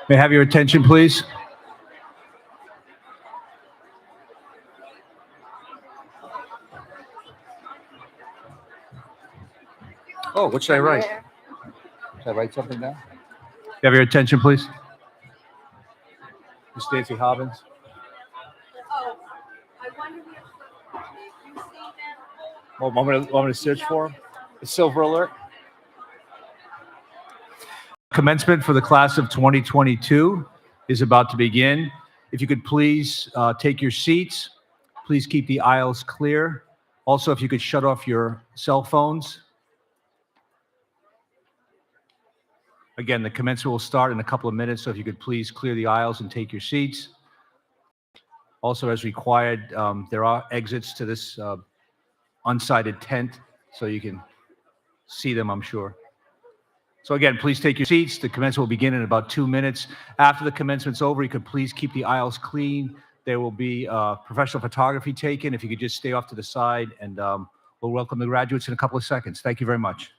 May I have your attention, please? Oh, what should I write? Should I write something down? You have your attention, please? Miss Nancy Hobbins. Oh, I wonder if you see them. Well, want me to search for him? The silver alert. Commencement for the class of 2022 is about to begin. If you could please take your seats. Please keep the aisles clear. Also, if you could shut off your cell phones. Again, the commencement will start in a couple of minutes, so if you could please clear the aisles and take your seats. Also, as required, there are exits to this unsighted tent, so you can see them, I'm sure. So again, please take your seats. The commencement will begin in about 2 minutes. After the commencement's over, you could please keep the aisles clean. There will be professional photography taken. If you could just stay off to the side, and we'll welcome the graduates in a couple of seconds. Thank you very much.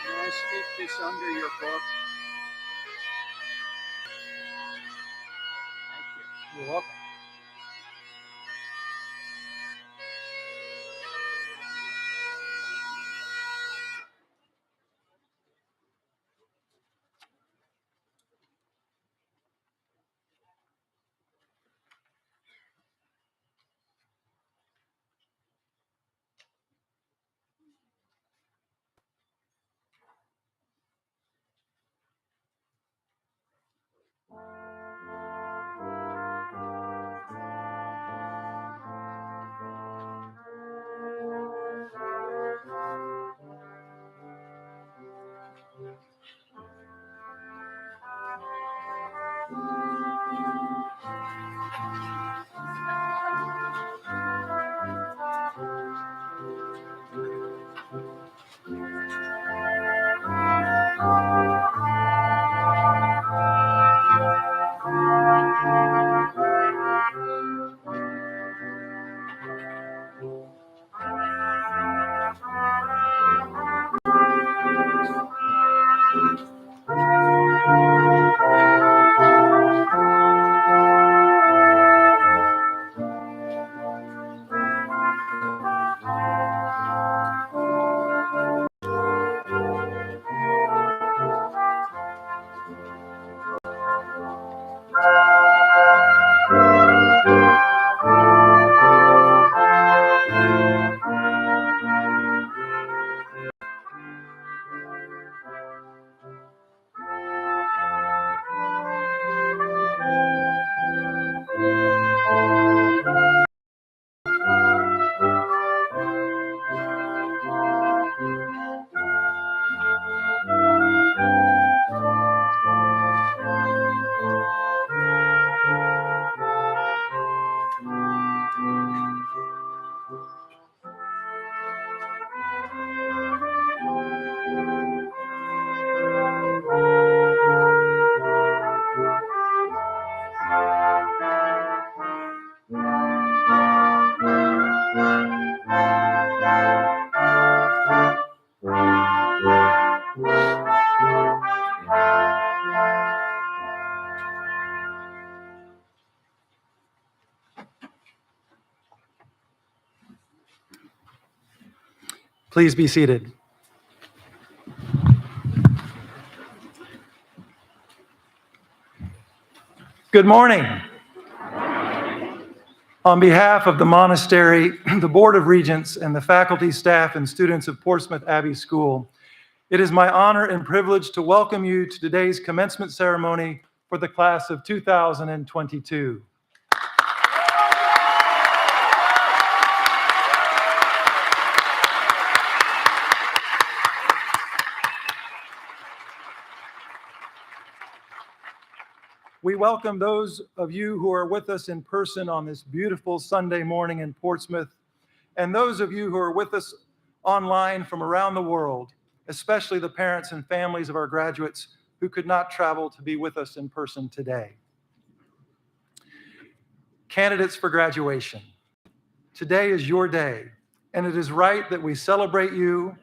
I stick this under your book? Thank you. You're welcome. Please be seated. Good morning. On behalf of the monastery, the Board of Regents, and the faculty, staff, and students of Portsmouth Abbey School, it is my honor and privilege to welcome you to today's commencement ceremony for the class of 2022. We welcome those of you who are with us in person on this beautiful Sunday morning in Portsmouth, and those of you who are with us online from around the world, especially the parents and families of our graduates who could not travel to be with us in person today. Candidates for graduation, today is your day, and it is right that we celebrate you,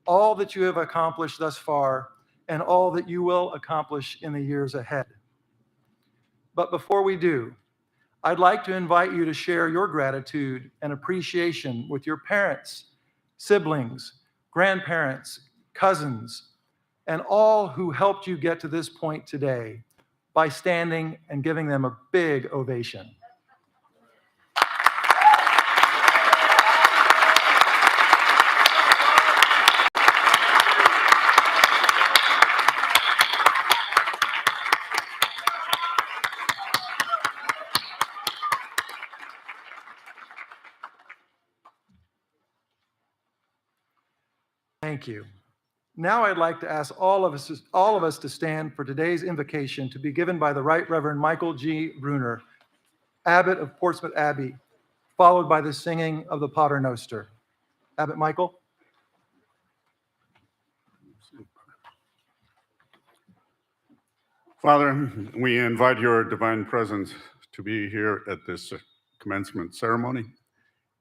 all that you have accomplished thus far, and all that you will accomplish in the years ahead. But before we do, I'd like to invite you to share your gratitude and appreciation with your parents, siblings, grandparents, cousins, and all who helped you get to this point today by standing and giving them a big ovation. Thank you. Now I'd like to ask all of us to stand for today's invocation to be given by the Right Reverend Michael G. Bruner, Abbot of Portsmouth Abbey, followed by the singing of the Pater Noster. Abbot Michael. Father, we invite your divine presence to be here at this commencement ceremony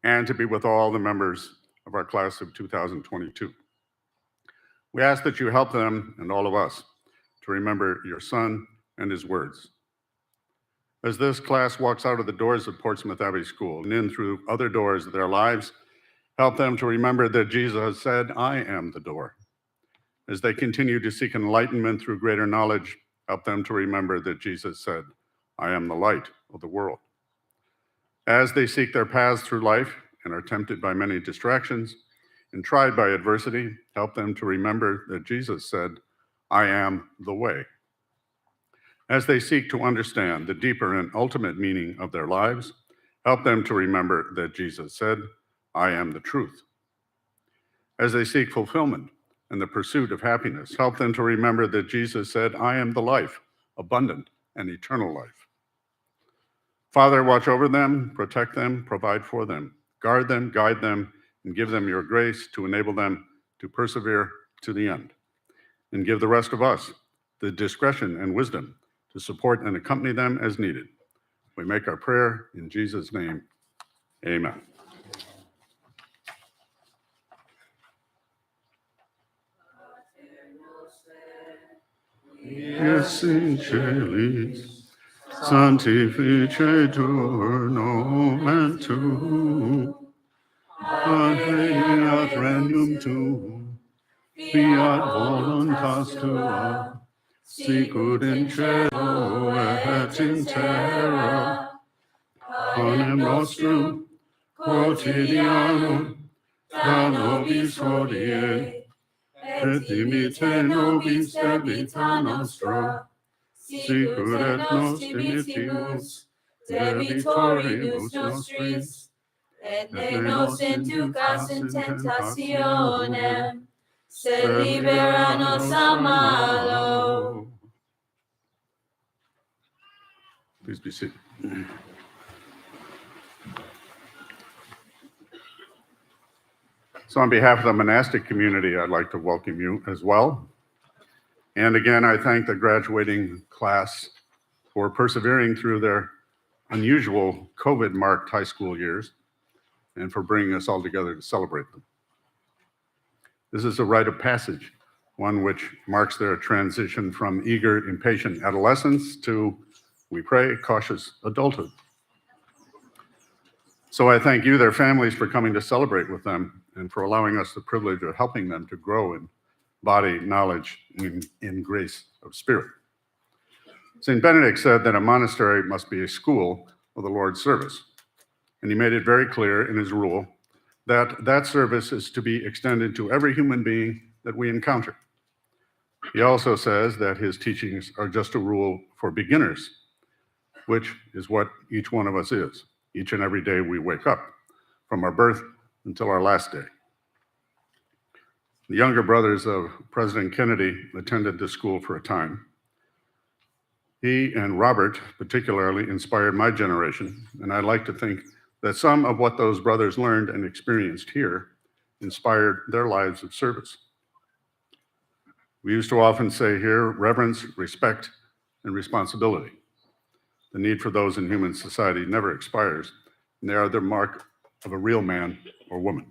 and to be with all the members of our class of 2022. We ask that you help them and all of us to remember your Son and his words. As this class walks out of the doors of Portsmouth Abbey School and in through other doors of their lives, help them to remember that Jesus said, "I am the door." As they continue to seek enlightenment through greater knowledge, help them to remember that Jesus said, "I am the light of the world." As they seek their paths through life and are tempted by many distractions and tried by adversity, help them to remember that Jesus said, "I am the way." As they seek to understand the deeper and ultimate meaning of their lives, help them to remember that Jesus said, "I am the truth." As they seek fulfillment and the pursuit of happiness, help them to remember that Jesus said, "I am the life, abundant and eternal life." Father, watch over them, protect them, provide for them, guard them, guide them, and give them your grace to enable them to persevere to the end. And give the rest of us the discretion and wisdom to support and accompany them as needed. We make our prayer in Jesus' name. Amen. Yes, in celis, sanctificetur nomen tuum, ad regnat regnum tuum, fiat voluntas tua, sicut in cielo et in terra. Panem nostrum quotidianum da nobis hodie, et dimitte nobis debita nostra, sicut et nos dimittimus debitoribus nostris, Et ne nos inducas in tentationem, sed libera nos a malo. Please be seated. So on behalf of the monastic community, I'd like to welcome you as well. And again, I thank the graduating class for persevering through their unusual COVID-marked high school years and for bringing us all together to celebrate them. This is a rite of passage, one which marks their transition from eager, impatient adolescence to, we pray, cautious adulthood. So I thank you, their families, for coming to celebrate with them and for allowing us the privilege of helping them to grow in body, knowledge, and in grace of spirit. St. Benedict said that a monastery must be a school of the Lord's service. And he made it very clear in his rule that that service is to be extended to every human being that we encounter. He also says that his teachings are just a rule for beginners, which is what each one of us is, each and every day we wake up, from our birth until our last day. The younger brothers of President Kennedy attended this school for a time. He and Robert particularly inspired my generation, and I'd like to think that some of what those brothers learned and experienced here inspired their lives of service. We used to often say here, reverence, respect, and responsibility. The need for those in human society never expires, and they are the mark of a real man or woman.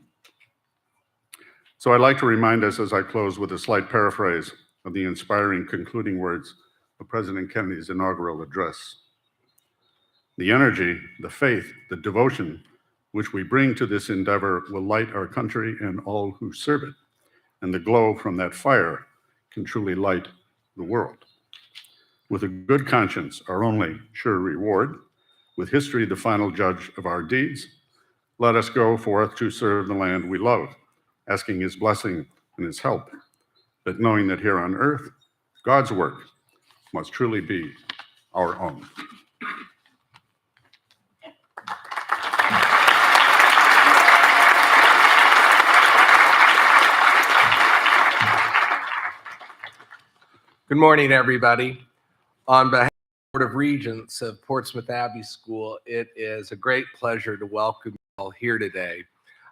So I'd like to remind us as I close with a slight paraphrase of the inspiring concluding words of President Kennedy's inaugural address. The energy, the faith, the devotion which we bring to this endeavor will light our country and all who serve it, and the glow from that fire can truly light the world. With a good conscience, our only sure reward, with history the final judge of our deeds, let us go forth to serve the land we love, asking his blessing and his help, but knowing that here on earth, God's work must truly be our own. Good morning, everybody. On behalf of the Board of Regents of Portsmouth Abbey School, it is a great pleasure to welcome you all here today.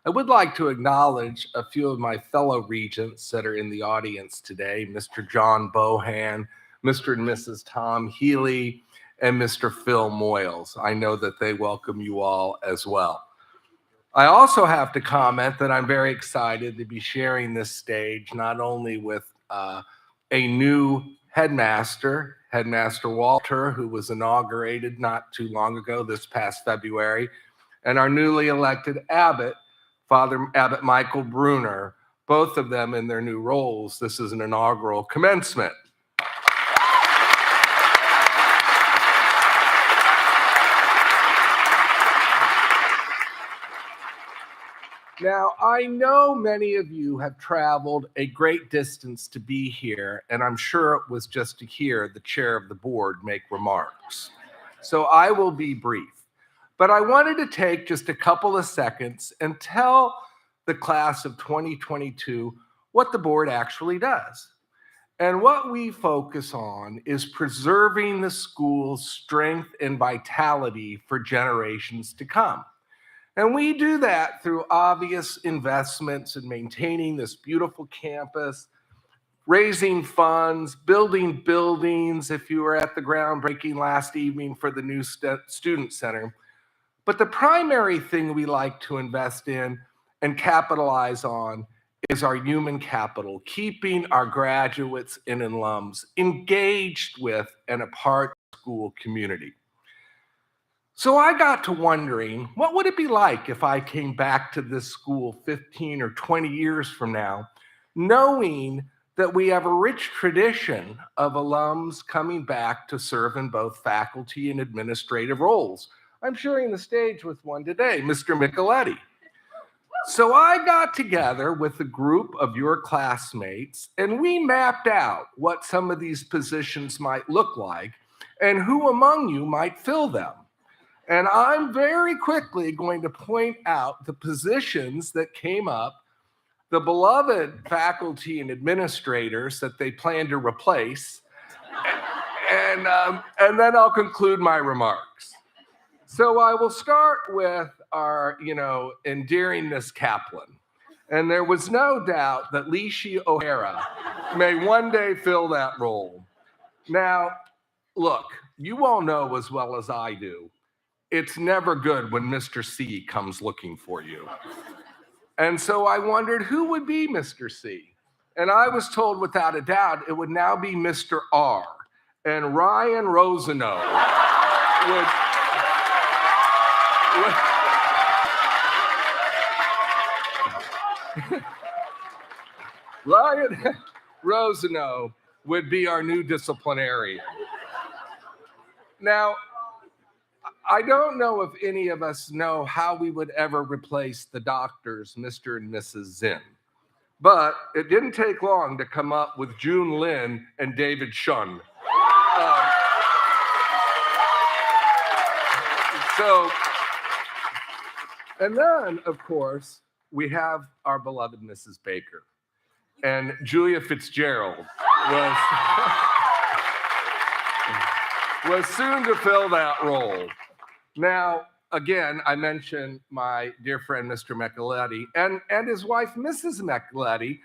I would like to acknowledge a few of my fellow regents that are in the audience today, Mr. John Bohan, Mr. and Mrs. Tom Healy, and Mr. Phil Moyles. I know that they welcome you all as well. I also have to comment that I'm very excited to be sharing this stage not only with a new headmaster, Headmaster Walter, who was inaugurated not too long ago, this past February, and our newly elected abbot, Father Abbot Michael Bruner, both of them in their new roles. This is an inaugural commencement. Now, I know many of you have traveled a great distance to be here, and I'm sure it was just to hear the chair of the board make remarks. So I will be brief. But I wanted to take just a couple of seconds and tell the class of 2022 what the board actually does. And what we focus on is preserving the school's strength and vitality for generations to come. And we do that through obvious investments in maintaining this beautiful campus, raising funds, building buildings, if you were at the groundbreaking last evening for the new student center. But the primary thing we like to invest in and capitalize on is our human capital, keeping our graduates and alums engaged with and a part of the school community. So I got to wondering, what would it be like if I came back to this school 15 or 20 years from now, knowing that we have a rich tradition of alums coming back to serve in both faculty and administrative roles. I'm sharing the stage with one today, Mr. Micheletti. So I got together with a group of your classmates and we mapped out what some of these positions might look like and who among you might fill them. And I'm very quickly going to point out the positions that came up, the beloved faculty and administrators that they plan to replace, and then I'll conclude my remarks. So I will start with our, endearing Miss Kaplan. And there was no doubt that Lishi O'Hara may one day fill that role. Now, look, you all know as well as I do, it's never good when Mr. C comes looking for you. And so I wondered who would be Mr. C. And I was told without a doubt it would now be Mr. R. And Ryan Rosenow Ryan Rosano would be our new disciplinarian. Now, I don't know if any of us know how we would ever replace the doctors, Mr. and Mrs. Zinn. But it didn't take long to come up with June Lin and David Shun. And then, of course, we have our beloved Mrs. Baker. And Julia Fitzgerald was soon to fill that role. Now, again, I mentioned my dear friend, Mr. Micheletti, and his wife, Mrs. Micheletti,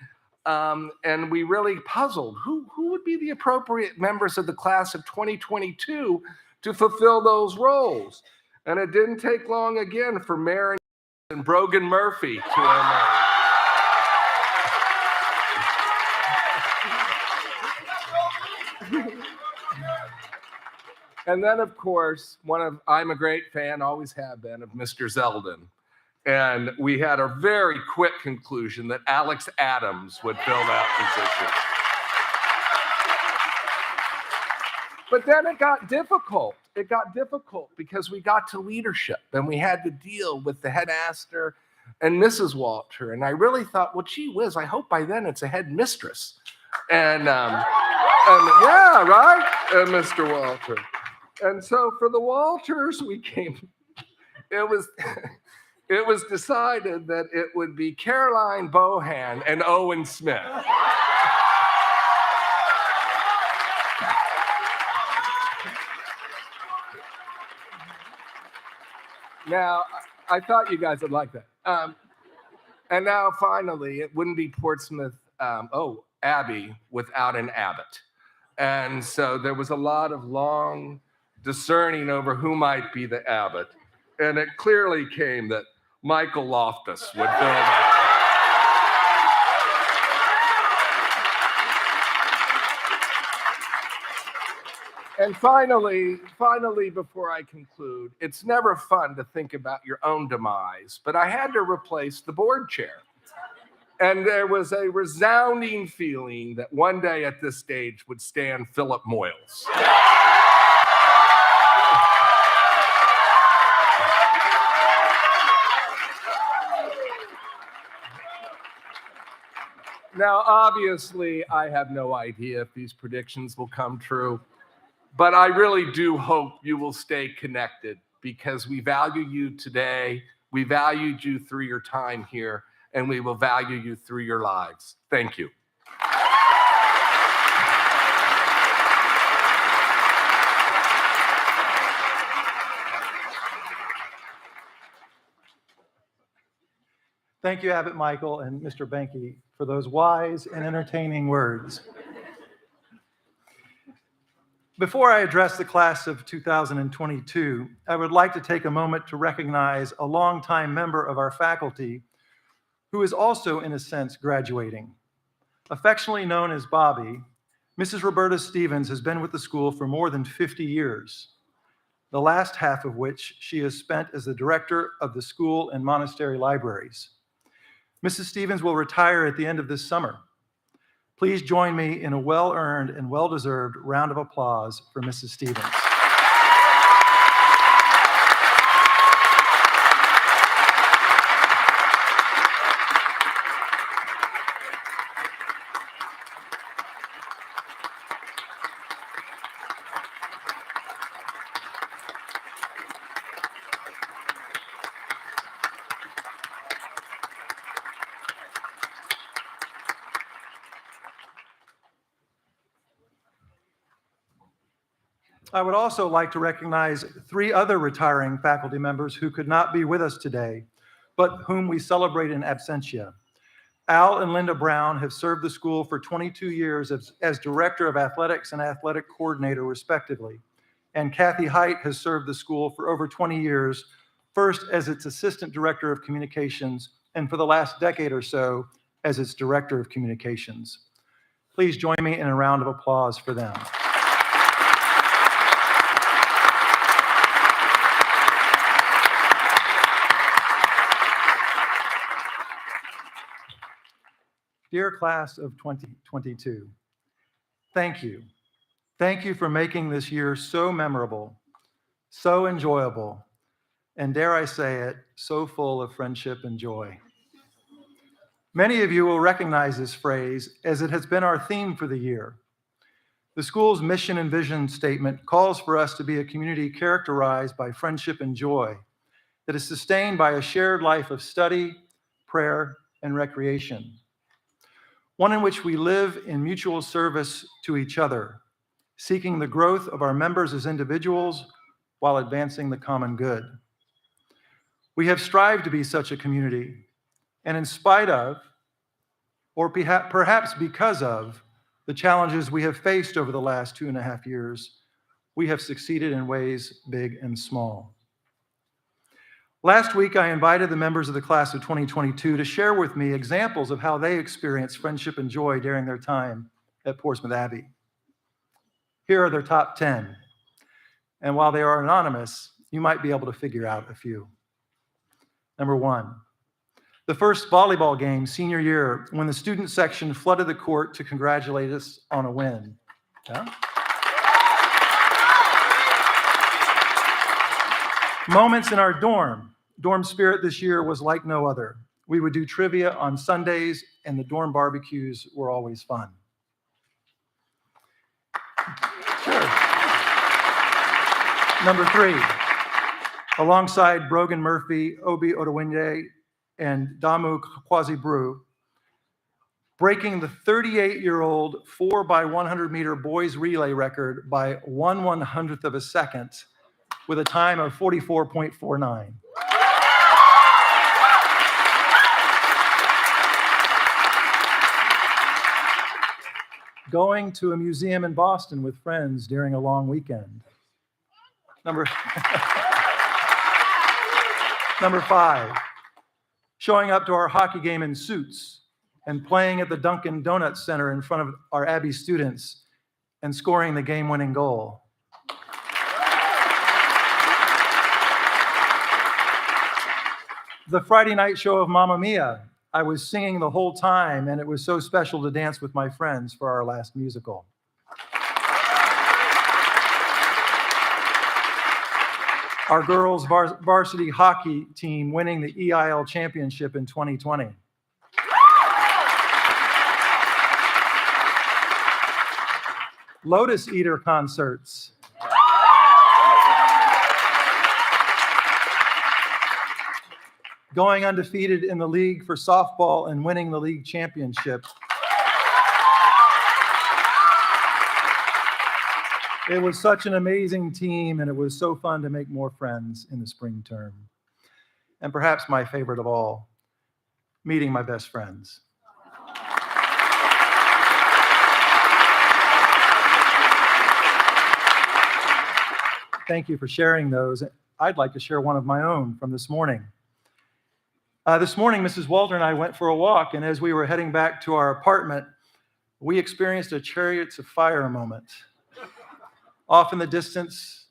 and we really puzzled who would be the appropriate members of the class of 2022 to fulfill those roles. And it didn't take long again for Maren and Brogan Murphy to emerge. And then, of course, I'm a great fan, always have been, of Mr. Zeldin. And we had a very quick conclusion that Alex Adams would fill that position. But then it got difficult. It got difficult because we got to leadership and we had to deal with the headmaster and Mrs. Walter. And I really thought, well, gee whiz, I hope by then it's a headmistress. And yeah, right, Mr. Walter. And so for the Walters, it was decided that it would be Caroline Bohan and Owen Smith. Now, I thought you guys would like that. And now finally, it wouldn't be Portsmouth, Abbey without an abbot. And so there was a lot of long discerning over who might be the abbot. And it clearly came that Michael Loftus would fill that. And finally, before I conclude, it's never fun to think about your own demise, but I had to replace the board chair. And there was a resounding feeling that one day at this stage would stand Philip Moyles. Now, obviously, I have no idea if these predictions will come true, but I really do hope you will stay connected because we value you today, we valued you through your time here, and we will value you through your lives. Thank you. Thank you, Abbot Michael and Mr. Benke, for those wise and entertaining words. Before I address the class of 2022, I would like to take a moment to recognize a longtime member of our faculty who is also, in a sense, graduating. Affectionately known as Bobby, Mrs. Roberta Stevens has been with the school for more than 50 years, the last half of which she has spent as the director of the school and monastery libraries. Mrs. Stevens will retire at the end of this summer. Please join me in a well-earned and well-deserved round of applause for Mrs. Stevens. I would also like to recognize 3 other retiring faculty members who could not be with us today, but whom we celebrate in absentia. Al and Linda Brown have served the school for 22 years as Director of Athletics and Athletic Coordinator, respectively. And Kathy Height has served the school for over 20 years, first as its Assistant Director of Communications, and for the last decade or so as its Director of Communications. Please join me in a round of applause for them. Dear class of 2022, thank you. Thank you for making this year so memorable, so enjoyable, and dare I say it, so full of friendship and joy. Many of you will recognize this phrase as it has been our theme for the year. The school's mission and vision statement calls for us to be a community characterized by friendship and joy that is sustained by a shared life of study, prayer, and recreation. One in which we live in mutual service to each other, seeking the growth of our members as individuals while advancing the common good. We have strived to be such a community, and in spite of, or perhaps because of, the challenges we have faced over the last 2.5 years, we have succeeded in ways big and small. Last week, I invited the members of the class of 2022 to share with me examples of how they experienced friendship and joy during their time at Portsmouth Abbey. Here are their top 10. And while they are anonymous, you might be able to figure out a few. Number 1, the first volleyball game senior year when the student section flooded the court to congratulate us on a win. Yeah? Moments in our dorm. Dorm spirit this year was like no other. We would do trivia on Sundays, and the dorm barbecues were always fun. Sure. Number 3, alongside Brogan Murphy, Obi Odewinde, and Damu Kwasi-Brew, breaking the 38-year-old 4x100-meter boys relay record by 1/100th of a second with a time of 44.49. Going to a museum in Boston with friends during a long weekend. Number 5, showing up to our hockey game in suits and playing at the Dunkin' Donuts Center in front of our Abbey students and scoring the game-winning goal. The Friday night show of Mamma Mia. I was singing the whole time, and it was so special to dance with my friends for our last musical. Our girls' varsity hockey team winning the EIL championship in 2020. Lotus Eater concerts. Going undefeated in the league for softball and winning the league championship. It was such an amazing team, and it was so fun to make more friends in the spring term. And perhaps my favorite of all, meeting my best friends. Thank you for sharing those. I'd like to share one of my own from this morning. This morning, Mrs. Walter and I went for a walk, and as we were heading back to our apartment, we experienced a chariots of fire moment. Off in the distance,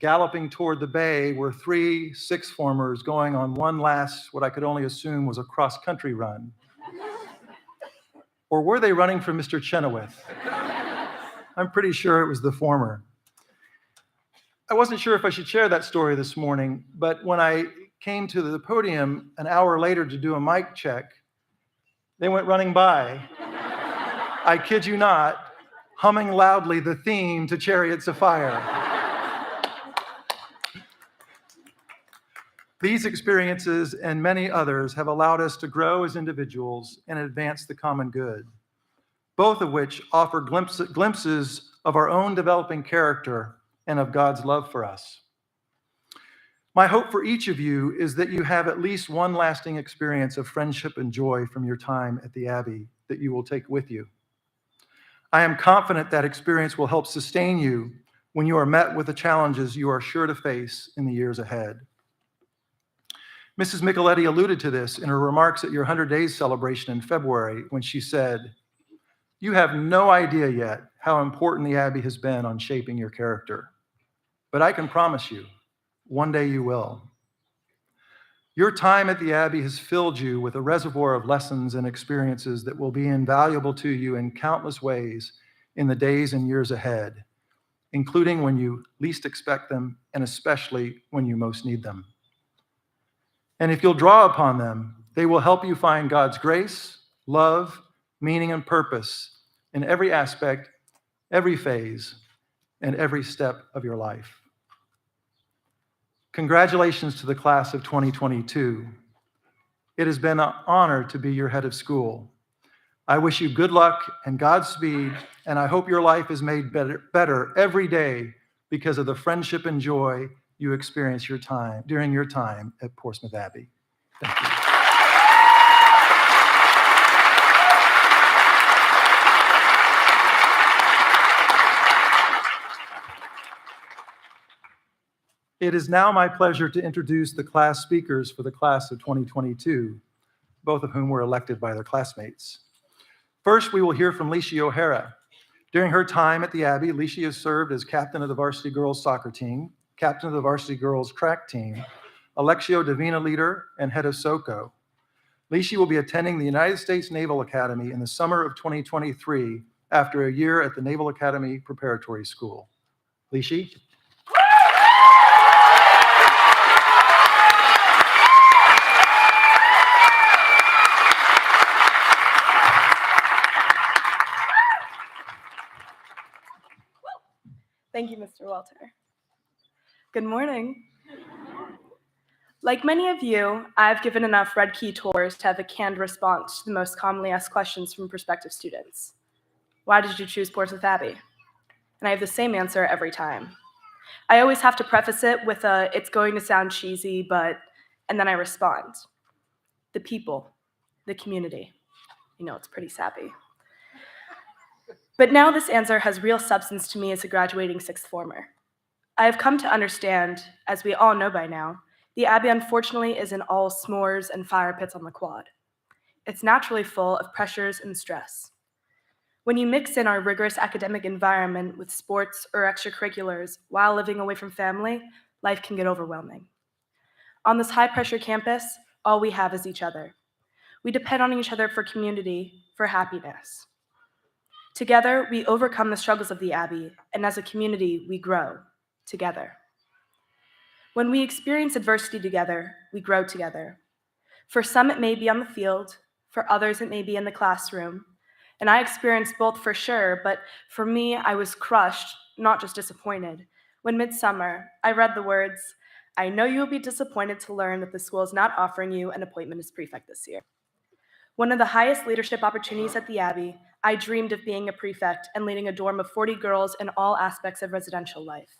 galloping toward the bay, were 3 sixth formers going on one last, what I could only assume was a cross-country run. Or were they running for Mr. Chenoweth? I'm pretty sure it was the former. I wasn't sure if I should share that story this morning, but when I came to the podium an hour later to do a mic check, they went running by. I kid you not, humming loudly the theme to Chariots of Fire. These experiences and many others have allowed us to grow as individuals and advance the common good, both of which offer glimpses of our own developing character and of God's love for us. My hope for each of you is that you have at least one lasting experience of friendship and joy from your time at the Abbey that you will take with you. I am confident that experience will help sustain you when you are met with the challenges you are sure to face in the years ahead. Mrs. Micheletti alluded to this in her remarks at your 100 Days celebration in February when she said, "You have no idea yet how important the Abbey has been on shaping your character. But I can promise you, one day you will." Your time at the Abbey has filled you with a reservoir of lessons and experiences that will be invaluable to you in countless ways in the days and years ahead, including when you least expect them and especially when you most need them. And if you'll draw upon them, they will help you find God's grace, love, meaning, and purpose in every aspect, every phase, and every step of your life. Congratulations to the class of 2022. It has been an honor to be your head of school. I wish you good luck and Godspeed, and I hope your life is made better every day because of the friendship and joy you experience during your time at Portsmouth Abbey. Thank you. It is now my pleasure to introduce the class speakers for the class of 2022, both of whom were elected by their classmates. First, we will hear from Lishi O'Hara. During her time at the Abbey, Lishi has served as captain of the varsity girls soccer team, captain of the varsity girls track team, Alexio Divina leader, and head of SoCo. Lishi will be attending the United States Naval Academy in the summer of 2023 after a year at the Naval Academy Preparatory School. Lishi? Thank you, Mr. Walter. Good morning. Like many of you, I've given enough red key tours to have a canned response to the most commonly asked questions from prospective students. Why did you choose Portsmouth Abbey? And I have the same answer every time. I always have to preface it with it's going to sound cheesy, but, and then I respond. The people, the community. You know, it's pretty sappy. But now this answer has real substance to me as a graduating sixth former. I have come to understand, as we all know by now, the Abbey unfortunately isn't all s'mores and fire pits on the quad. It's naturally full of pressures and stress. When you mix in our rigorous academic environment with sports or extracurriculars while living away from family, life can get overwhelming. On this high-pressure campus, all we have is each other. We depend on each other for community, for happiness. Together, we overcome the struggles of the Abbey, and as a community, we grow together. When we experience adversity together, we grow together. For some, it may be on the field. For others, it may be in the classroom. And I experienced both for sure, but for me, I was crushed, not just disappointed, when midsummer, I read the words, "I know you will be disappointed to learn that the school is not offering you an appointment as prefect this year." One of the highest leadership opportunities at the Abbey, I dreamed of being a prefect and leading a dorm of 40 girls in all aspects of residential life.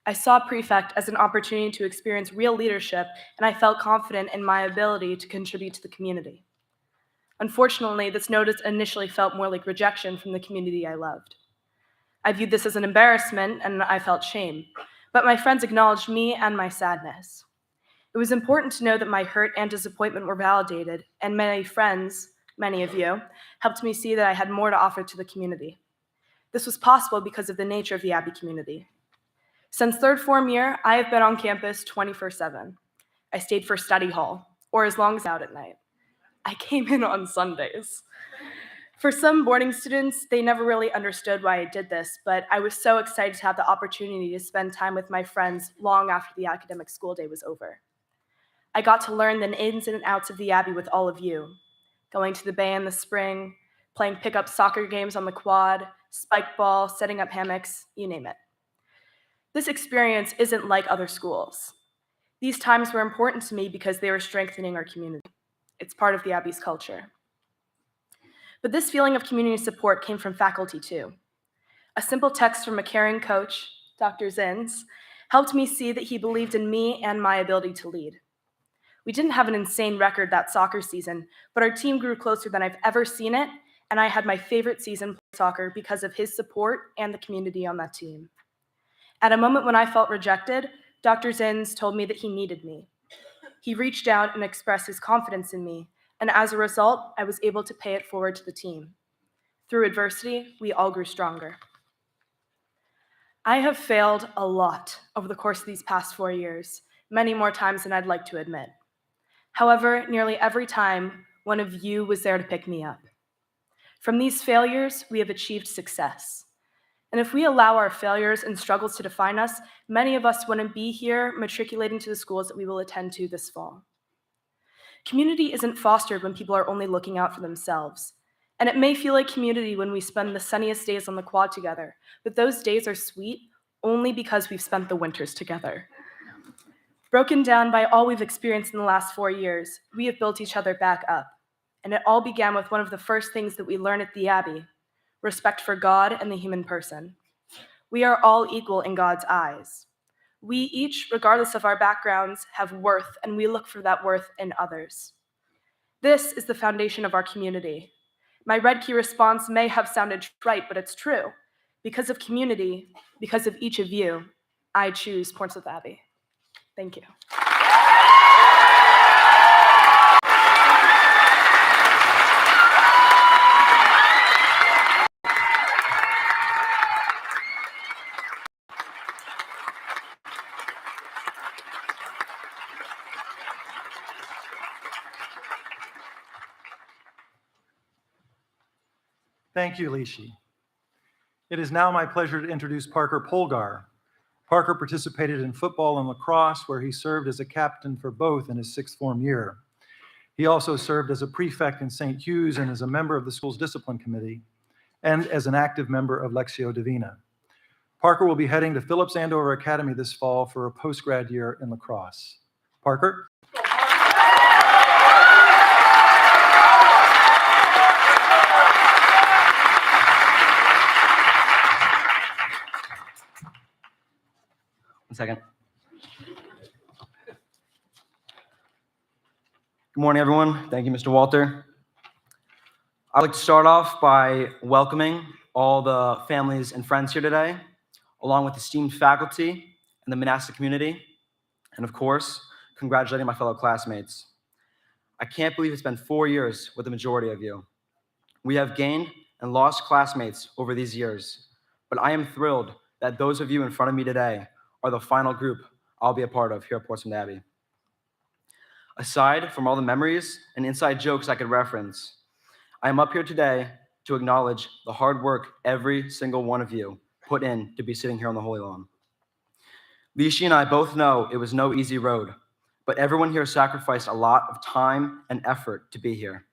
I saw prefect as an opportunity to experience real leadership, and I felt confident in my ability to contribute to the community. Unfortunately, this notice initially felt more like rejection from the community I loved. I viewed this as an embarrassment, and I felt shame, but my friends acknowledged me and my sadness. It was important to know that my hurt and disappointment were validated, and many friends, many of you, helped me see that I had more to offer to the community. This was possible because of the nature of the Abbey community. Since third form year, I have been on campus 24/7. I stayed for study hall, or as long as out at night. I came in on Sundays. For some boarding students, they never really understood why I did this, but I was so excited to have the opportunity to spend time with my friends long after the academic school day was over. I got to learn the ins and outs of the Abbey with all of you, going to the bay in the spring, playing pickup soccer games on the quad, spike ball, setting up hammocks, you name it. This experience isn't like other schools. These times were important to me because they were strengthening our community. It's part of the Abbey's culture. But this feeling of community support came from faculty too. A simple text from a caring coach, Dr. Zins, helped me see that he believed in me and my ability to lead. We didn't have an insane record that soccer season, but our team grew closer than I've ever seen it, and I had my favorite season playing soccer because of his support and the community on that team. At a moment when I felt rejected, Dr. Zins told me that he needed me. He reached out and expressed his confidence in me, and as a result, I was able to pay it forward to the team. Through adversity, we all grew stronger. I have failed a lot over the course of these past 4 years, many more times than I'd like to admit. However, nearly every time, one of you was there to pick me up. From these failures, we have achieved success. And if we allow our failures and struggles to define us, many of us wouldn't be here matriculating to the schools that we will attend to this fall. Community isn't fostered when people are only looking out for themselves. And it may feel like community when we spend the sunniest days on the quad together, but those days are sweet only because we've spent the winters together. Broken down by all we've experienced in the last 4 years, we have built each other back up. And it all began with one of the first things that we learned at the Abbey: respect for God and the human person. We are all equal in God's eyes. We each, regardless of our backgrounds, have worth, and we look for that worth in others. This is the foundation of our community. My red key response may have sounded trite, but it's true. Because of community, because of each of you, I choose Portsmouth Abbey. Thank you. Thank you, Lishi. It is now my pleasure to introduce Parker Polgar. Parker participated in football and lacrosse, where he served as a captain for both in his sixth form year. He also served as a prefect in St. Hugh's and as a member of the school's discipline committee, and as an active member of Lectio Divina. Parker will be heading to Phillips Andover Academy this fall for a post-grad year in lacrosse. Parker? One second. Good morning, everyone. Thank you, Mr. Walter. I'd like to start off by welcoming all the families and friends here today, along with esteemed faculty and the monastic community, and of course, congratulating my fellow classmates. I can't believe it's been 4 years with the majority of you. We have gained and lost classmates over these years, but I am thrilled that those of you in front of me today are the final group I'll be a part of here at Portsmouth Abbey. Aside from all the memories and inside jokes I could reference, I am up here today to acknowledge the hard work every single one of you put in to be sitting here on the Holy Lawn. Lishi and I both know it was no easy road, but everyone here sacrificed a lot of time and effort to be here.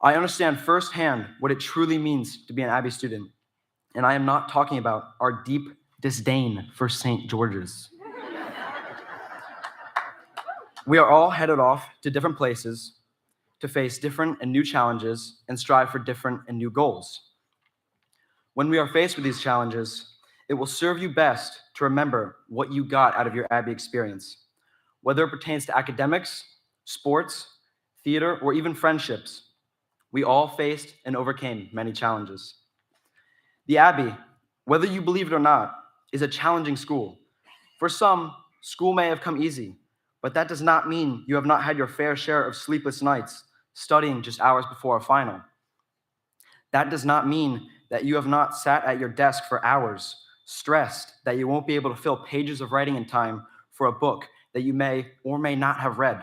I understand firsthand what it truly means to be an Abbey student, and I am not talking about our deep disdain for St. George's. We are all headed off to different places to face different and new challenges and strive for different and new goals. When we are faced with these challenges, it will serve you best to remember what you got out of your Abbey experience, whether it pertains to academics, sports, theater, or even friendships. We all faced and overcame many challenges. The Abbey, whether you believe it or not, is a challenging school. For some, school may have come easy, but that does not mean you have not had your fair share of sleepless nights studying just hours before a final. That does not mean that you have not sat at your desk for hours, stressed that you won't be able to fill pages of writing in time for a book that you may or may not have read.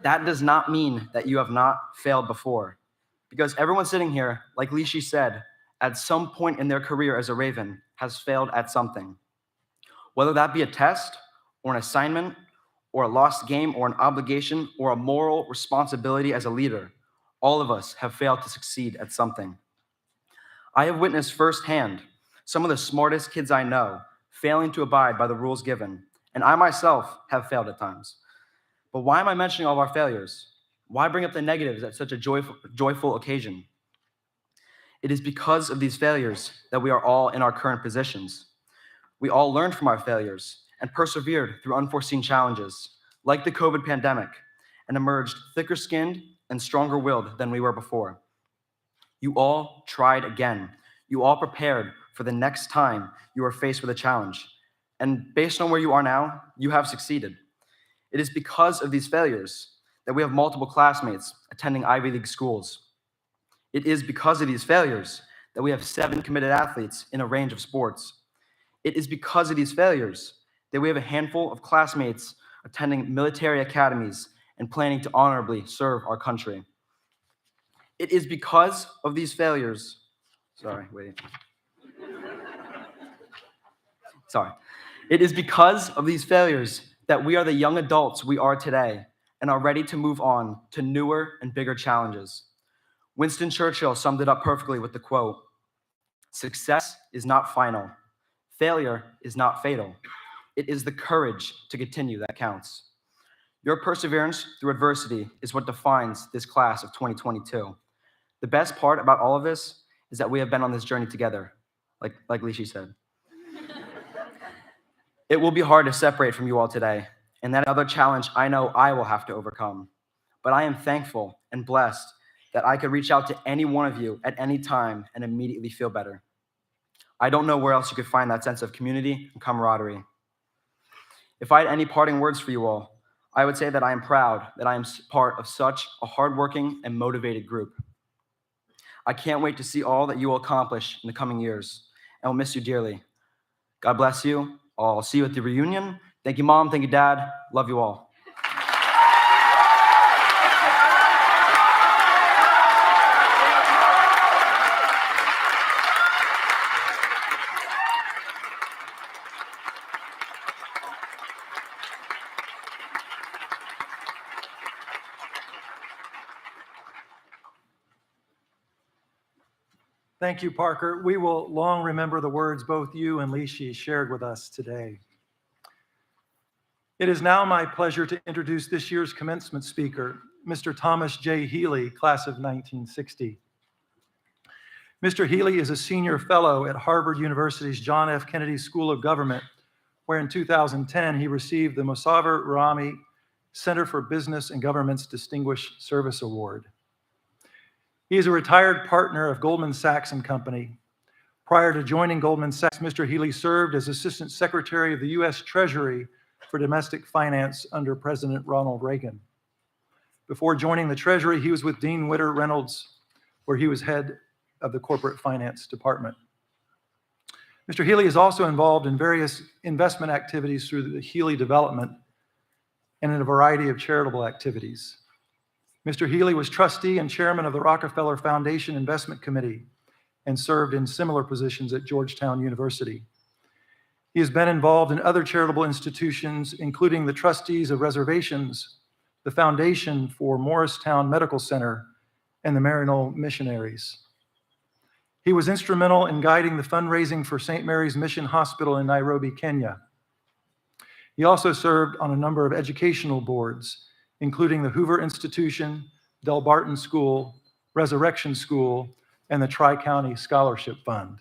That does not mean that you have not failed before, because everyone sitting here, like Lishi said, at some point in their career as a Raven, has failed at something. Whether that be a test, or an assignment, or a lost game, or an obligation, or a moral responsibility as a leader, all of us have failed to succeed at something. I have witnessed firsthand some of the smartest kids I know failing to abide by the rules given, and I myself have failed at times. But why am I mentioning all of our failures? Why bring up the negatives at such a joyful occasion? It is because of these failures that we are all in our current positions. We all learned from our failures and persevered through unforeseen challenges, like the COVID pandemic, and emerged thicker-skinned and stronger-willed than we were before. You all tried again. You all prepared for the next time you are faced with a challenge. And based on where you are now, you have succeeded. It is because of these failures that we have multiple classmates attending Ivy League schools. It is because of these failures that we have 7 committed athletes in a range of sports. It is because of these failures that we have a handful of classmates attending military academies, and planning to honorably serve our country. It is because of these failures, It is because of these failures that we are the young adults we are today and are ready to move on to newer and bigger challenges. Winston Churchill summed it up perfectly with the quote, "Success is not final. Failure is not fatal. It is the courage to continue that counts." Your perseverance through adversity is what defines this class of 2022. The best part about all of this is that we have been on this journey together, like Lishi said. It will be hard to separate from you all today, and that other challenge I know I will have to overcome. But I am thankful and blessed that I could reach out to any one of you at any time and immediately feel better. I don't know where else you could find that sense of community and camaraderie. If I had any parting words for you all, I would say that I am proud that I am part of such a hardworking and motivated group. I can't wait to see all that you will accomplish in the coming years, and will miss you dearly. God bless you. I'll see you at the reunion. Thank you, Mom. Thank you, Dad. Love you all. Thank you, Parker. We will long remember the words both you and Lishi shared with us today. It is now my pleasure to introduce this year's commencement speaker, Mr. Thomas J. Healy, class of 1960. Mr. Healy is a senior fellow at Harvard University's John F. Kennedy School of Government, where in 2010 he received the Mosaver Rahmi Center for Business and Government's Distinguished Service Award. He is a retired partner of Goldman Sachs and Company. Prior to joining Goldman Sachs, Mr. Healy served as Assistant Secretary of the U.S. Treasury for Domestic Finance under President Ronald Reagan. Before joining the Treasury, he was with Dean Witter Reynolds, where he was head of the Corporate Finance Department. Mr. Healy is also involved in various investment activities through the Healy Development and in a variety of charitable activities. Mr. Healy was trustee and chairman of the Rockefeller Foundation Investment Committee and served in similar positions at Georgetown University. He has been involved in other charitable institutions, including the Trustees of Reservations, the Foundation for Morristown Medical Center, and the Maryknoll Missionaries. He was instrumental in guiding the fundraising for St. Mary's Mission Hospital in Nairobi, Kenya. He also served on a number of educational boards, including the Hoover Institution, Del Barton School, Resurrection School, and the Tri-County Scholarship Fund.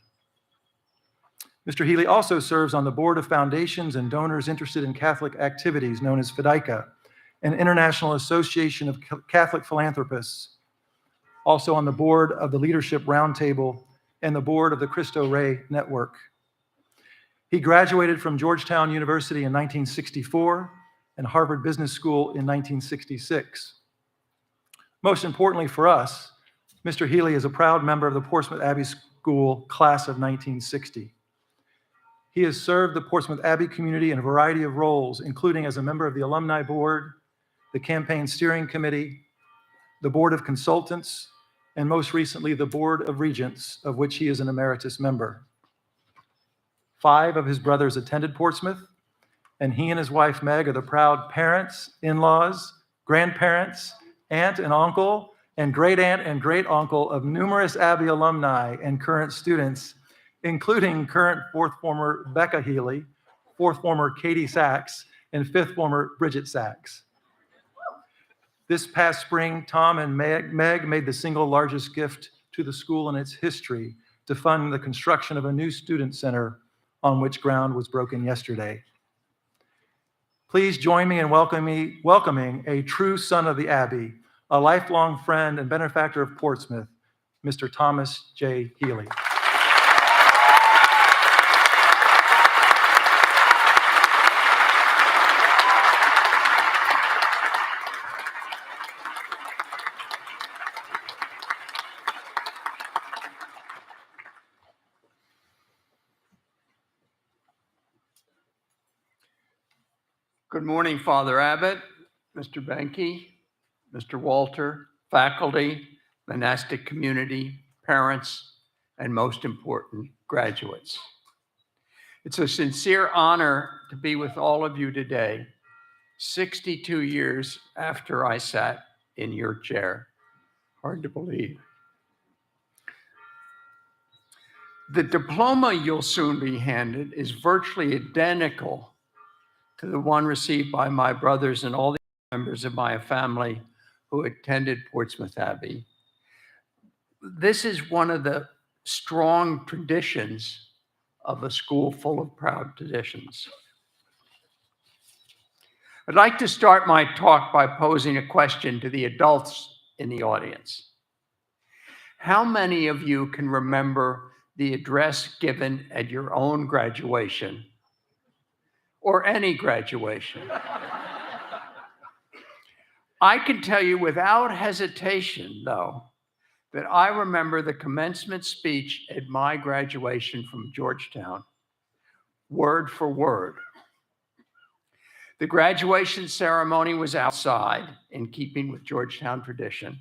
Mr. Healy also serves on the board of foundations and donors interested in Catholic activities known as FIDICA, an international association of Catholic philanthropists, also on the board of the Leadership Roundtable and the board of the Cristo Rey Network. He graduated from Georgetown University in 1964 and Harvard Business School in 1966. Most importantly for us, Mr. Healy is a proud member of the Portsmouth Abbey School class of 1960. He has served the Portsmouth Abbey community in a variety of roles, including as a member of the Alumni Board, the Campaign Steering Committee, the Board of Consultants, and most recently, the Board of Regents, of which he is an emeritus member. 5 of his brothers attended Portsmouth, and he and his wife, Meg, are the proud parents, in-laws, grandparents, aunt and uncle, and great-aunt and great-uncle of numerous Abbey alumni and current students, including current 4th former Becca Healy, 4th former Katie Sachs, and 5th former Bridget Sachs. This past spring, Tom and Meg made the single largest gift to the school in its history to fund the construction of a new student center on which ground was broken yesterday. Please join me in welcoming a true son of the Abbey, a lifelong friend and benefactor of Portsmouth, Mr. Thomas J. Healy. Good morning, Father Abbott, Mr. Benke, Mr. Walter, faculty, monastic community, parents, and most important, graduates. It's a sincere honor to be with all of you today, 62 years after I sat in your chair. Hard to believe. The diploma you'll soon be handed is virtually identical to the one received by my brothers and all the members of my family who attended Portsmouth Abbey. This is one of the strong traditions of a school full of proud traditions. I'd like to start my talk by posing a question to the adults in the audience. How many of you can remember the address given at your own graduation or any graduation? I can tell you without hesitation, though, that I remember the commencement speech at my graduation from Georgetown, word for word. The graduation ceremony was outside, in keeping with Georgetown tradition.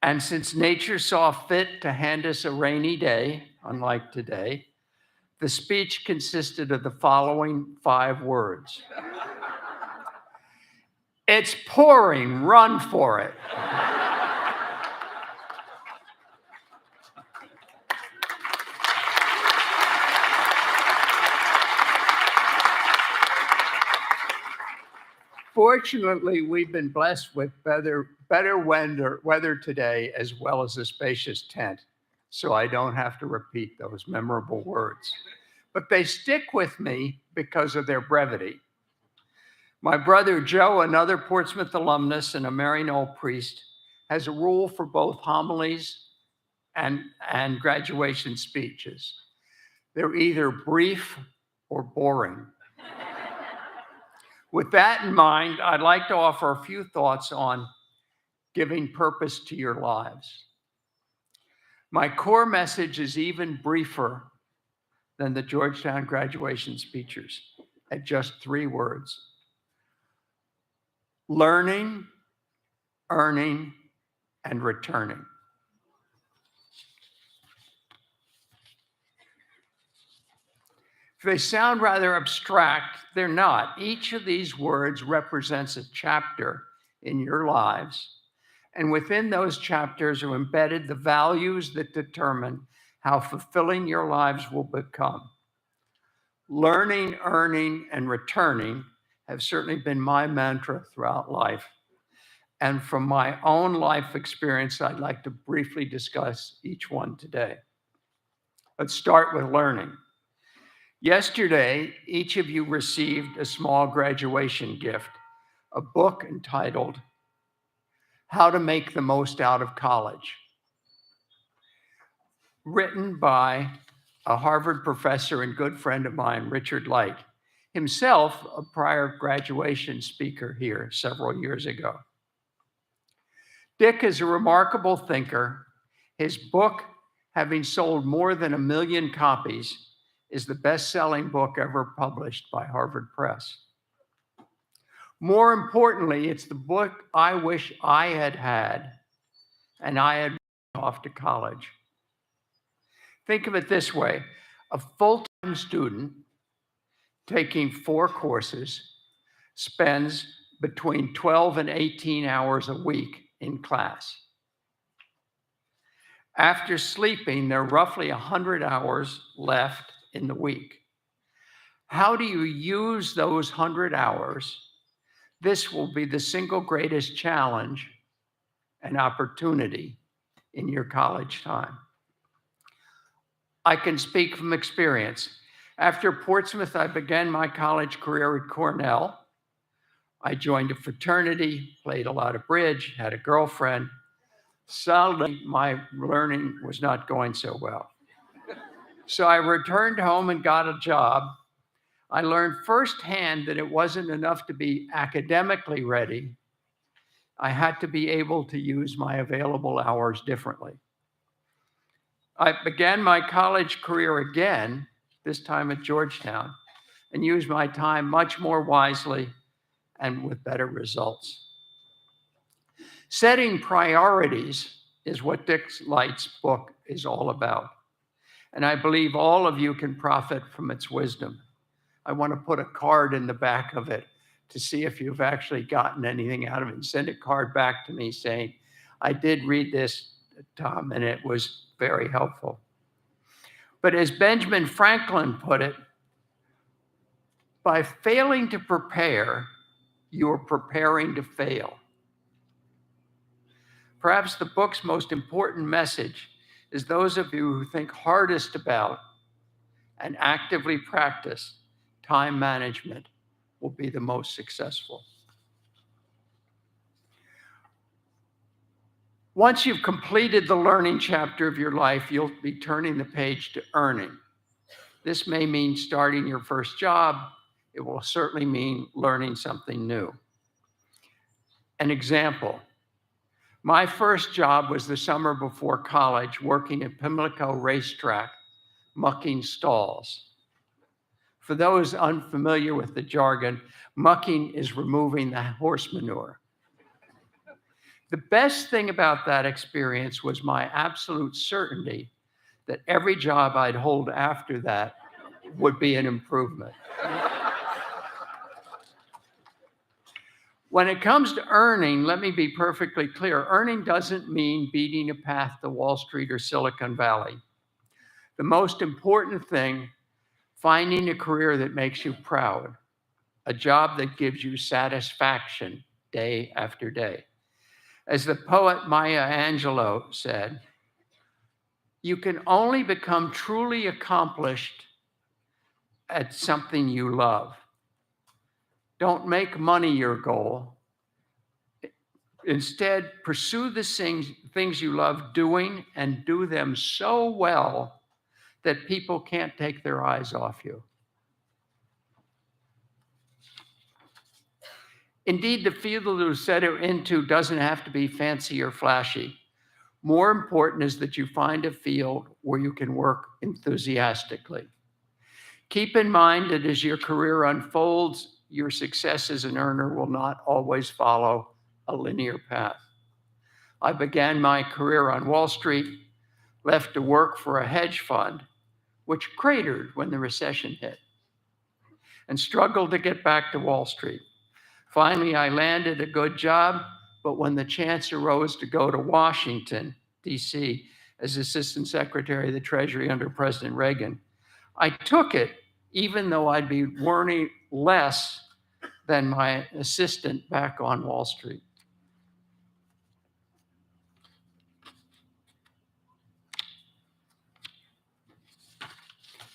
And since nature saw fit to hand us a rainy day, unlike today, the speech consisted of the following 5 words. It's pouring, run for it. Fortunately, we've been blessed with better weather today, as well as a spacious tent, so I don't have to repeat those memorable words. But they stick with me because of their brevity. My brother Joe, another Portsmouth alumnus and a Maryknoll priest, has a rule for both homilies and graduation speeches. They're either brief or boring. With that in mind, I'd like to offer a few thoughts on giving purpose to your lives. My core message is even briefer than the Georgetown graduation speeches, at just 3 words. Learning, earning, and returning. If they sound rather abstract, they're not. Each of these words represents a chapter in your lives, and within those chapters are embedded the values that determine how fulfilling your lives will become. Learning, earning, and returning have certainly been my mantra throughout life. And from my own life experience, I'd like to briefly discuss each one today. Let's start with learning. Yesterday, each of you received a small graduation gift, a book entitled How to Make the Most Out of College, written by a Harvard professor and good friend of mine, Richard Light, himself a prior graduation speaker here several years ago. Dick is a remarkable thinker. His book, having sold more than 1 million copies, is the best-selling book ever published by Harvard Press. More importantly, it's the book I wish I had had, and I had off to college. Think of it this way: a full-time student taking 4 courses spends between 12 and 18 hours a week in class. After sleeping, there are roughly 100 hours left in the week. How do you use those 100 hours? This will be the single greatest challenge and opportunity in your college time. I can speak from experience. After Portsmouth, I began my college career at Cornell. I joined a fraternity, played a lot of bridge, had a girlfriend. Suddenly, my learning was not going so well. So I returned home and got a job. I learned firsthand that it wasn't enough to be academically ready. I had to be able to use my available hours differently. I began my college career again, this time at Georgetown, and use my time much more wisely and with better results. Setting priorities is what Dick Light's book is all about. And I believe all of you can profit from its wisdom. I want to put a card in the back of it to see if you've actually gotten anything out of it. And send a card back to me saying, I did read this, Tom, and it was very helpful. But as Benjamin Franklin put it, by failing to prepare, you're preparing to fail. Perhaps the book's most important message is those of you who think hardest about and actively practice time management will be the most successful. Once you've completed the learning chapter of your life, you'll be turning the page to earning. This may mean starting your first job. It will certainly mean learning something new. An example, my first job was the summer before college, working at Pimlico Racetrack, mucking stalls. For those unfamiliar with the jargon, mucking is removing the horse manure. The best thing about that experience was my absolute certainty that every job I'd hold after that would be an improvement. When it comes to earning, let me be perfectly clear. Earning doesn't mean beating a path to Wall Street or Silicon Valley. The most important thing, finding a career that makes you proud, a job that gives you satisfaction day after day. As the poet Maya Angelou said, you can only become truly accomplished at something you love. Don't make money your goal. Instead, pursue the things you love doing and do them so well that people can't take their eyes off you. Indeed, the field you set it into doesn't have to be fancy or flashy. More important is that you find a field where you can work enthusiastically. Keep in mind that as your career unfolds, your success as an earner will not always follow a linear path. I began my career on Wall Street, left to work for a hedge fund, which cratered when the recession hit, and struggled to get back to Wall Street. Finally, I landed a good job, but when the chance arose to go to Washington, D.C., as Assistant Secretary of the Treasury under President Reagan, I took it, even though I'd be earning less than my assistant back on Wall Street.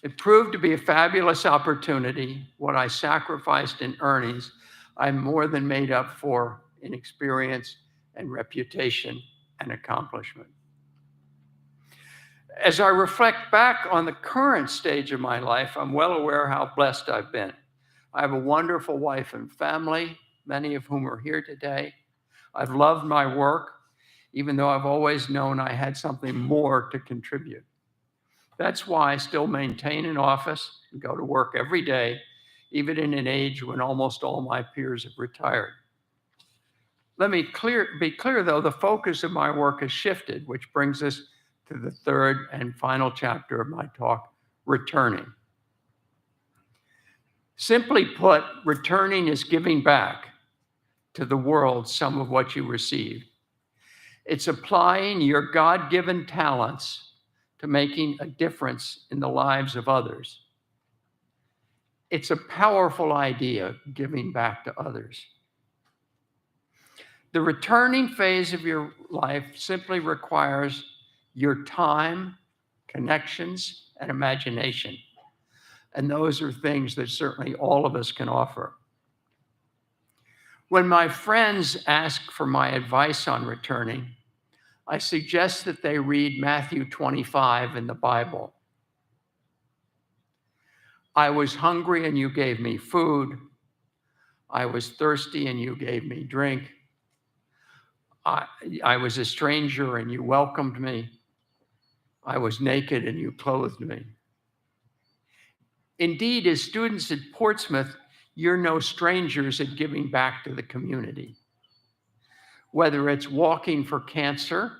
It proved to be a fabulous opportunity. What I sacrificed in earnings, I more than made up for in experience and reputation and accomplishment. As I reflect back on the current stage of my life, I'm well aware how blessed I've been. I have a wonderful wife and family, many of whom are here today. I've loved my work, even though I've always known I had something more to contribute. That's why I still maintain an office and go to work every day, even in an age when almost all my peers have retired. Let me be clear, though, the focus of my work has shifted, which brings us to the third and final chapter of my talk, returning. Simply put, returning is giving back to the world some of what you received. It's applying your God-given talents to making a difference in the lives of others. It's a powerful idea, giving back to others. The returning phase of your life simply requires your time, connections, and imagination. And those are things that certainly all of us can offer. When my friends ask for my advice on returning, I suggest that they read Matthew 25 in the Bible. I was hungry and you gave me food. I was thirsty and you gave me drink. I was a stranger and you welcomed me. I was naked and you clothed me. Indeed, as students at Portsmouth, you're no strangers at giving back to the community. Whether it's walking for cancer,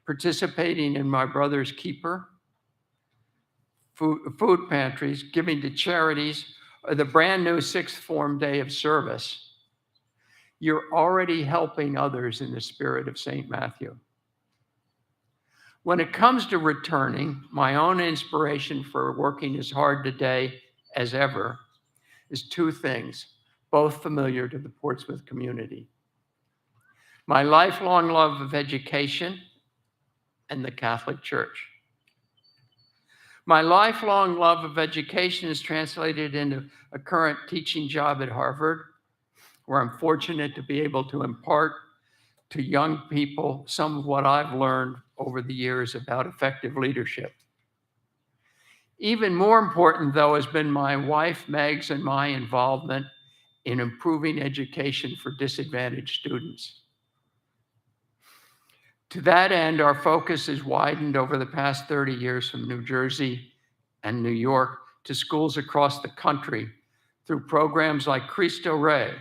participating in My Brother's Keeper, food pantries, giving to charities, or the brand new sixth form day of service, you're already helping others in the spirit of St. Matthew. When it comes to returning, my own inspiration for working as hard today as ever is two things, both familiar to the Portsmouth community. My lifelong love of education and the Catholic Church. My lifelong love of education is translated into a current teaching job at Harvard, where I'm fortunate to be able to impart to young people some of what I've learned over the years about effective leadership. Even more important, though, has been my wife, Meg's, and my involvement in improving education for disadvantaged students. To that end, our focus has widened over the past 30 years from New Jersey and New York to schools across the country through programs like Cristo Rey.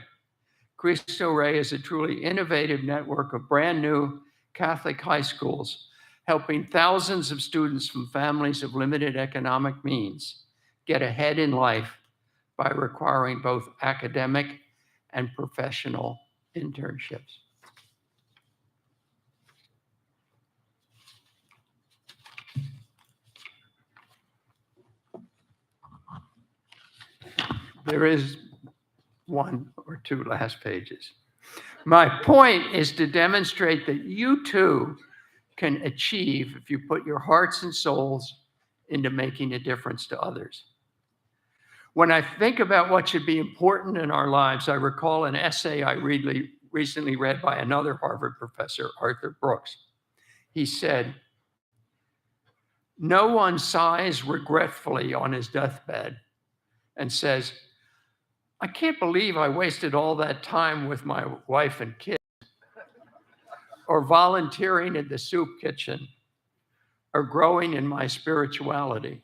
Cristo Rey is a truly innovative network of brand new Catholic high schools, helping thousands of students from families of limited economic means get ahead in life by requiring both academic and professional internships. There is one or two last pages. My point is to demonstrate that you too can achieve if you put your hearts and souls into making a difference to others. When I think about what should be important in our lives, I recall an essay I recently read by another Harvard professor, Arthur Brooks. He said, "No one sighs regretfully on his deathbed and says, I can't believe I wasted all that time with my wife and kids, or volunteering at the soup kitchen, or growing in my spirituality.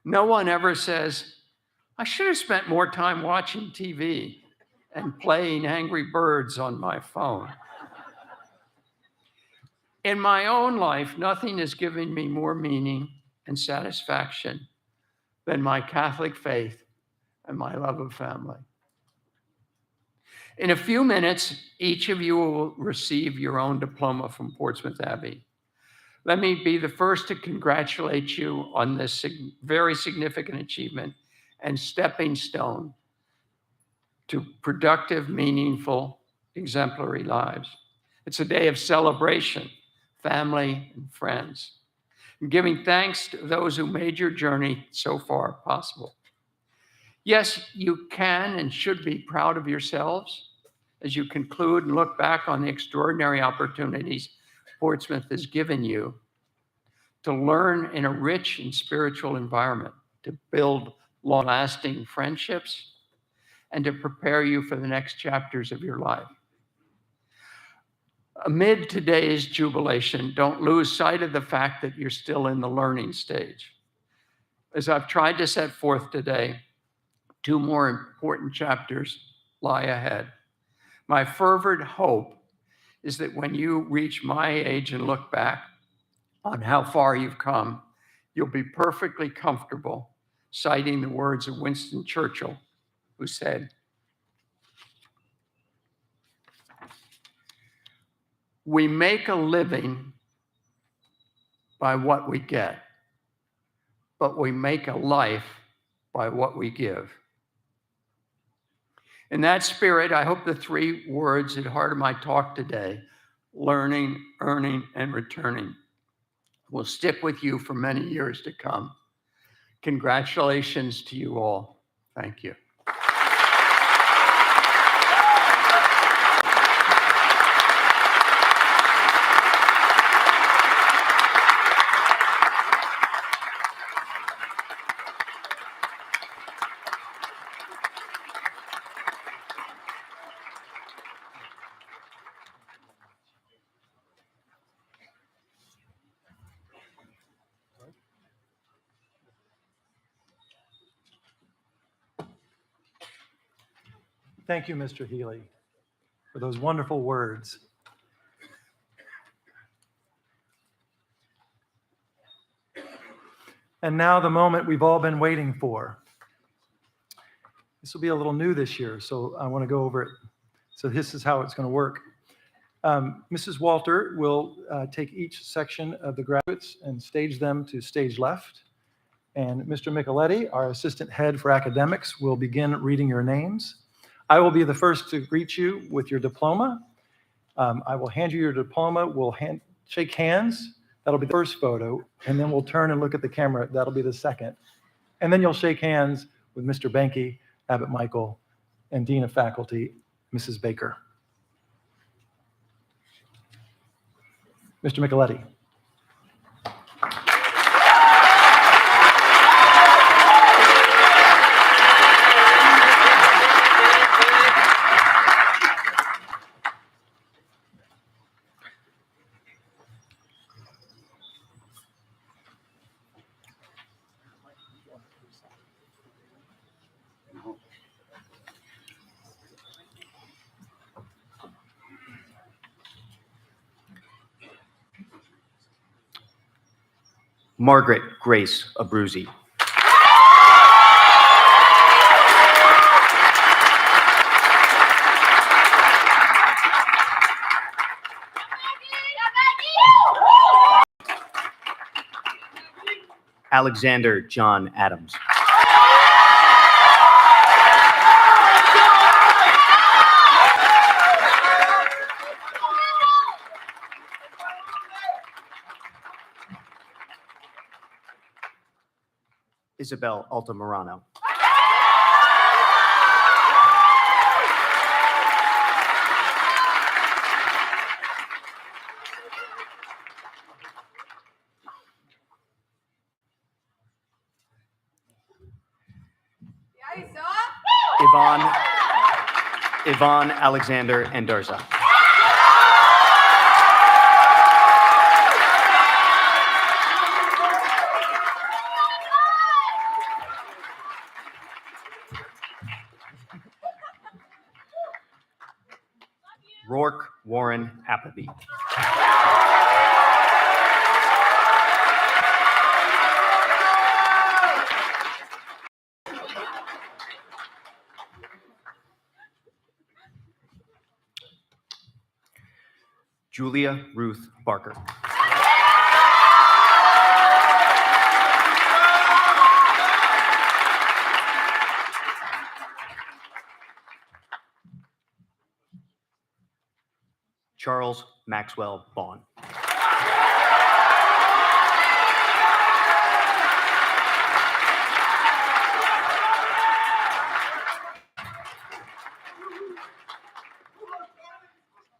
No one ever says, I should have spent more time watching TV and playing Angry Birds on my phone. In my own life, nothing has given me more meaning and satisfaction than my Catholic faith and my love of family." In a few minutes, each of you will receive your own diploma from Portsmouth Abbey. Let me be the first to congratulate you on this very significant achievement and stepping stone to productive, meaningful, exemplary lives. It's a day of celebration, family, and friends, and giving thanks to those who made your journey so far possible. Yes, you can and should be proud of yourselves as you conclude and look back on the extraordinary opportunities Portsmouth has given you to learn in a rich and spiritual environment, to build long-lasting friendships, and to prepare you for the next chapters of your life. Amid today's jubilation, don't lose sight of the fact that you're still in the learning stage. As I've tried to set forth today, two more important chapters lie ahead. My fervent hope is that when you reach my age and look back on how far you've come, you'll be perfectly comfortable citing the words of Winston Churchill, who said, "We make a living by what we get, but we make a life by what we give." In that spirit, I hope the three words at the heart of my talk today, learning, earning, and returning, will stick with you for many years to come. Congratulations to you all. Thank you. Thank you, Mr. Healy, for those wonderful words. And now the moment we've all been waiting for. This will be a little new this year, so I want to go over it. So this is how it's going to work. Mrs. Walter will take each section of the graduates and stage them to stage left. And Mr. Micheletti, our assistant head for academics, will begin reading your names. I will be the first to greet you with your diploma. I will hand you your diploma. We'll shake hands. That'll be the first photo. And then we'll turn and look at the camera. That'll be the second. And then you'll shake hands with Mr. Benke, Abbot Michael, and Dean of Faculty, Mrs. Baker. Mr. Micheletti. Margaret Grace Abruzzi. Alexander John Adams. Isabel Altamirano. Yvonne Alexander Endarza. Rourke Warren Appleby. Julia Ruth Barker. Charles Maxwell Vaughn.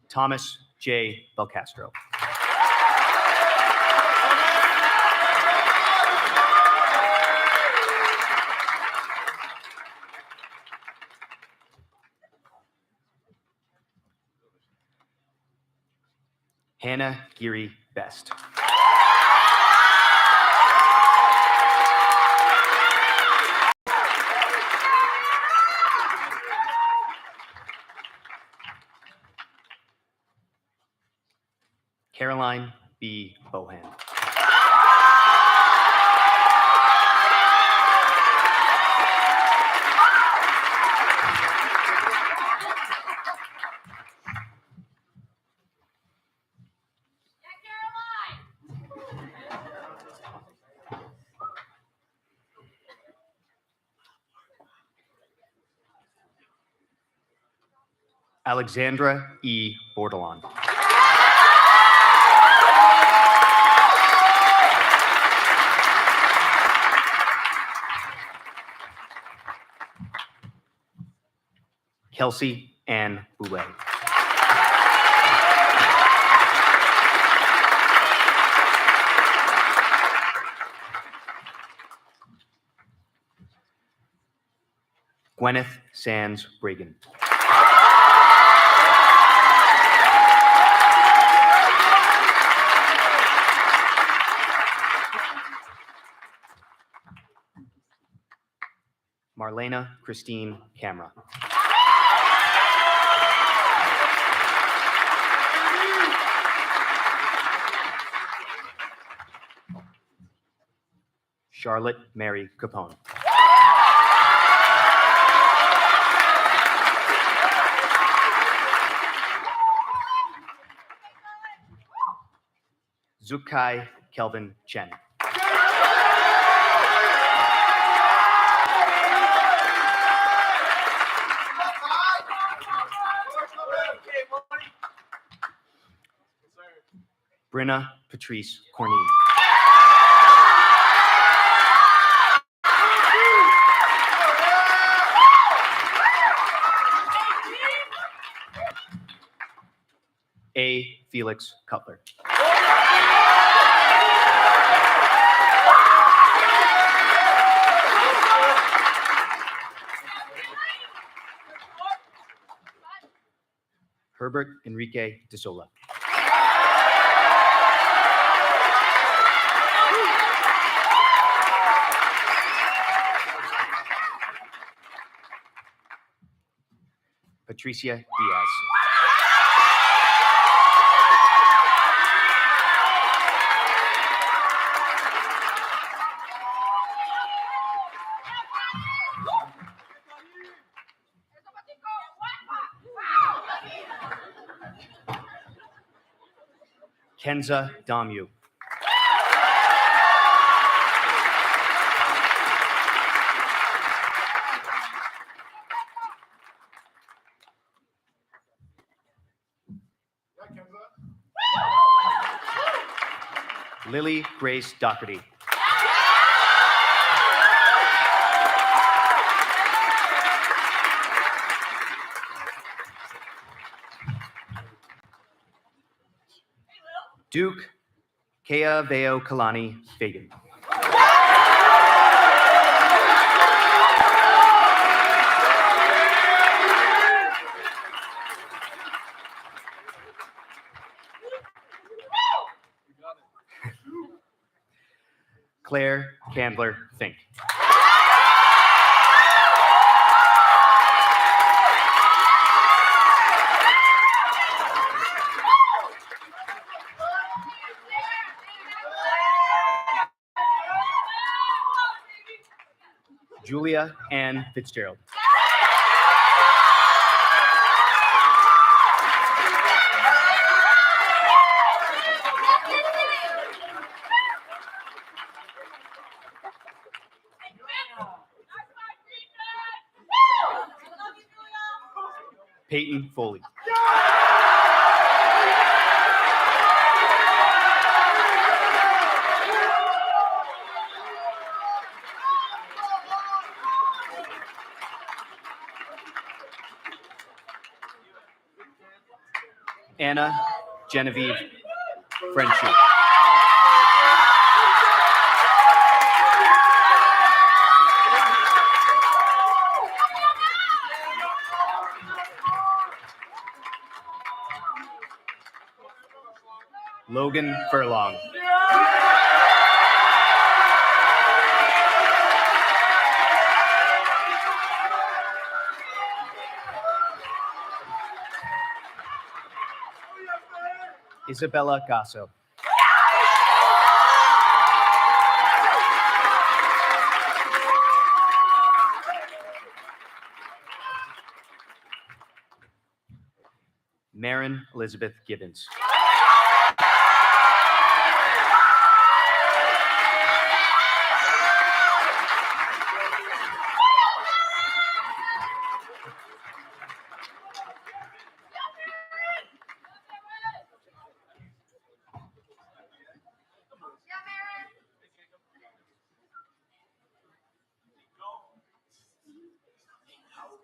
Thomas J. Belcastro. Hannah Geary Best. Caroline B. Bohan. Alexandra E. Bordelon. Kelsey Ann Boulay. Gwyneth Sands Reagan. Marlena Christine Camera. Charlotte Mary Capone. Zukai Kelvin Chen. Brenna Patrice Cornine. A. Felix Cutler. Herbert Enrique De Sola. Patricia Diaz. Kenza Damu. Lily Grace Doherty. Duke Kea Veo Kalani Fagan. Claire Candler Fink. Julia Ann Fitzgerald. Peyton Foley. Anna Genevieve Friendship. Logan Furlong. Isabella Gasso. Marin Elizabeth Gibbons.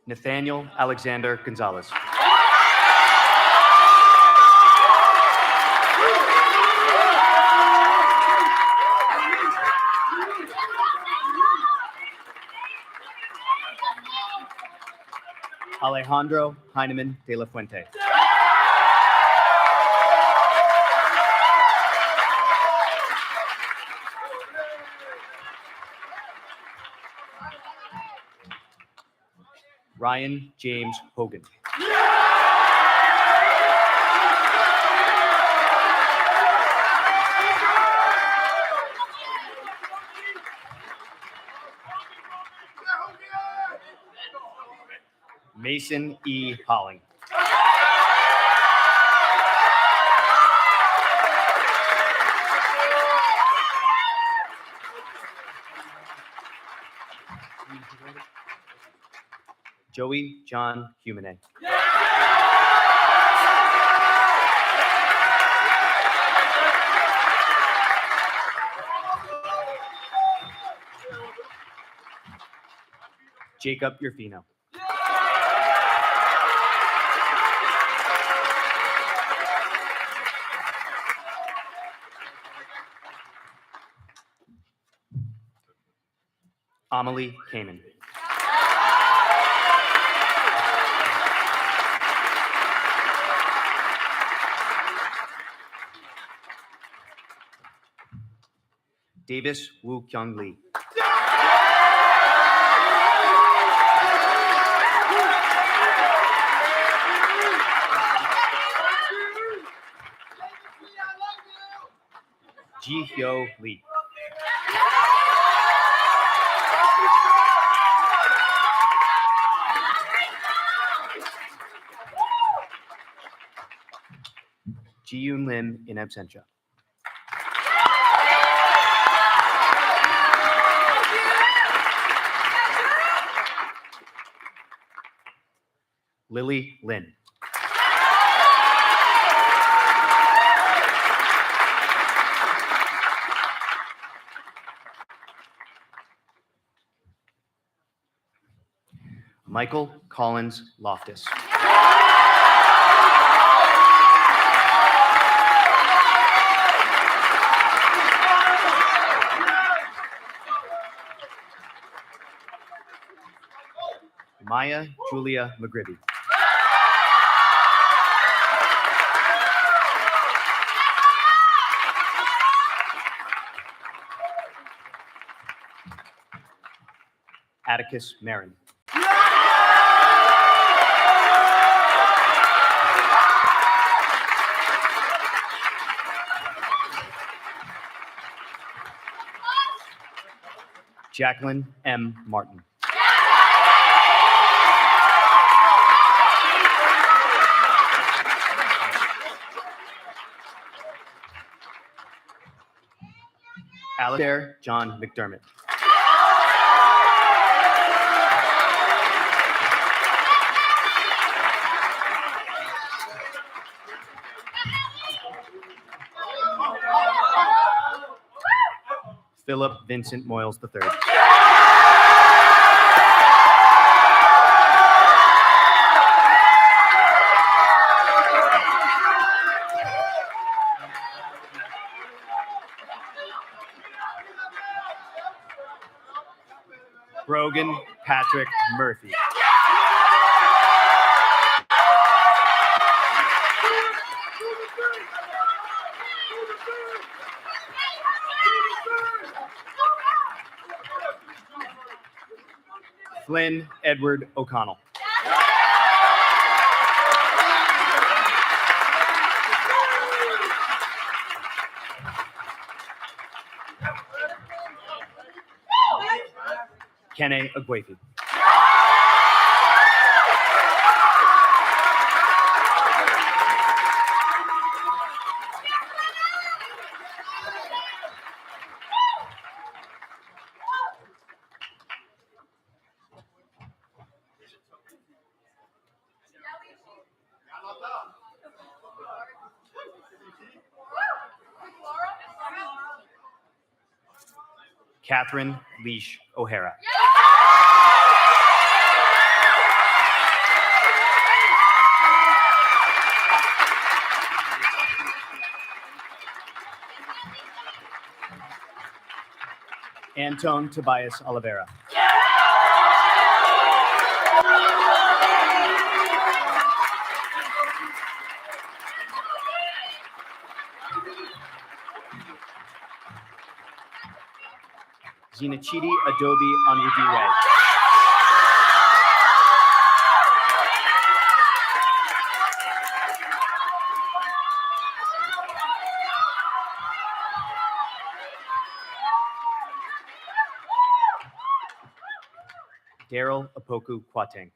Nathaniel Alexander Gonzalez. Alejandro Heinemann de la Fuente. Ryan James Hogan. Mason E. Holling. Joey John Humane. Jacob Yerfino. Amelie Kamen. Davis Woo Kyung Lee. Ji Hyo Lee. Ji Yoon Lim in absentia. Lily Lin. Michael Collins Loftus. Maya Julia McGribby. Atticus Marin. Jacqueline M. Martin. Alastair John McDermott. Philip Vincent Moyles III. Brogan Patrick Murphy. Flynn Edward O'Connell. Kene Agwefi. Catherine Lishi O'Hara. Antone Tobias Oliveira. Zinachidi Adobe Onwudiwe. Daryl Apoku Kwateng.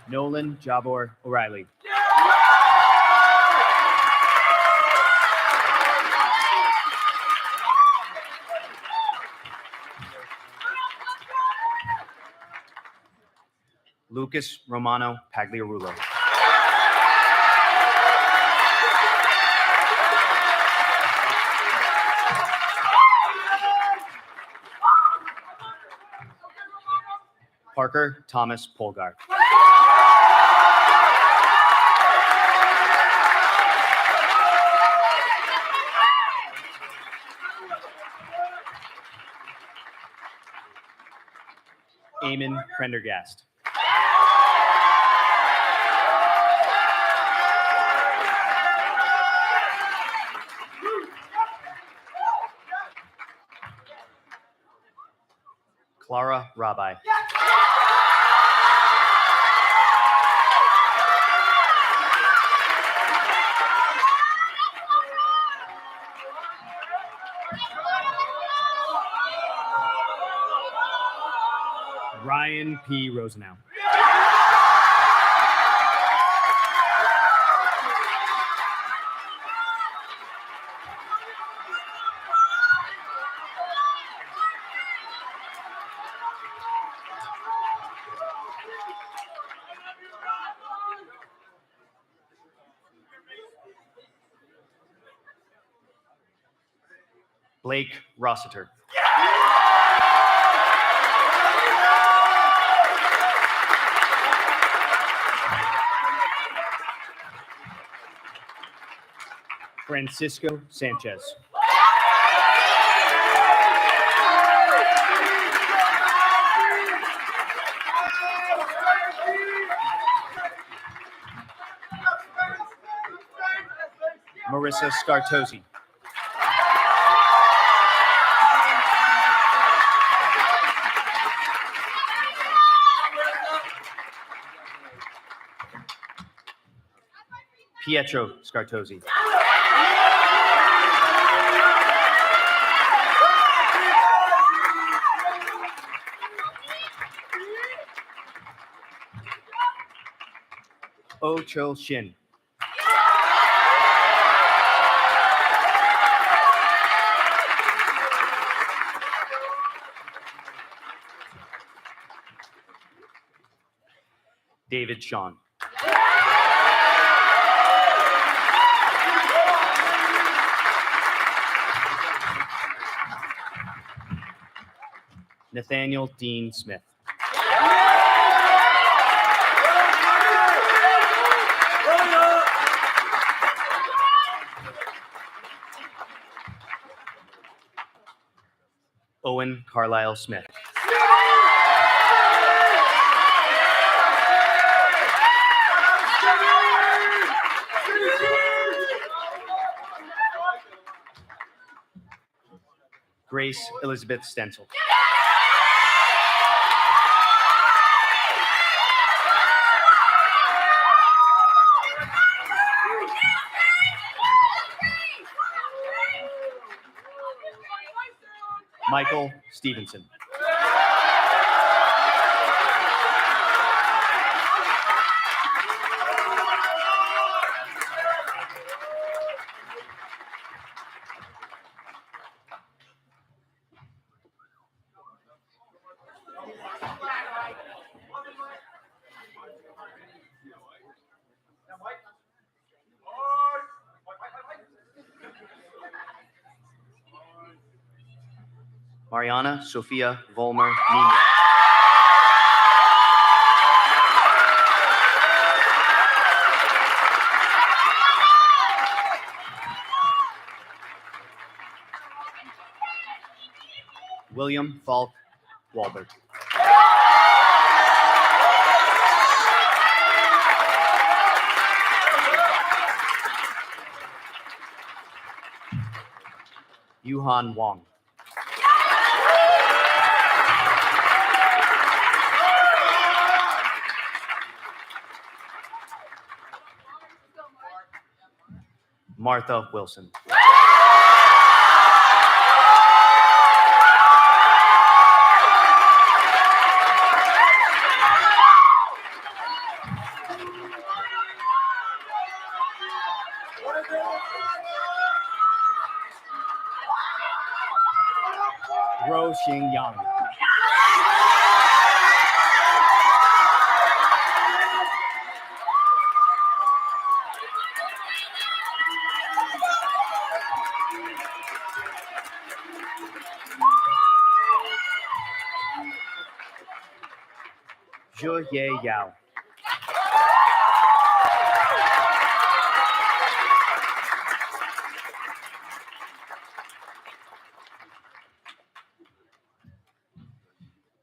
Nolan Jabor O'Reilly. Lucas Romano Pagliarulo. Parker Thomas Polgar. Eamon Prendergast. Clara Rabbi. Ryan P. Rosenau. Blake Rossiter. Francisco Sanchez. Marissa Scartosi. Pietro Scartosi. Cho Shin. David Sean. Nathaniel Dean Smith. Owen Carlisle Smith. Grace Elizabeth Stencil. Michael Stevenson. Mariana Sofia Volmer Nino. William Falk Walbert. Yuhan Wong. Martha Wilson. Ro Xing Yang. Zhe Ye Yao.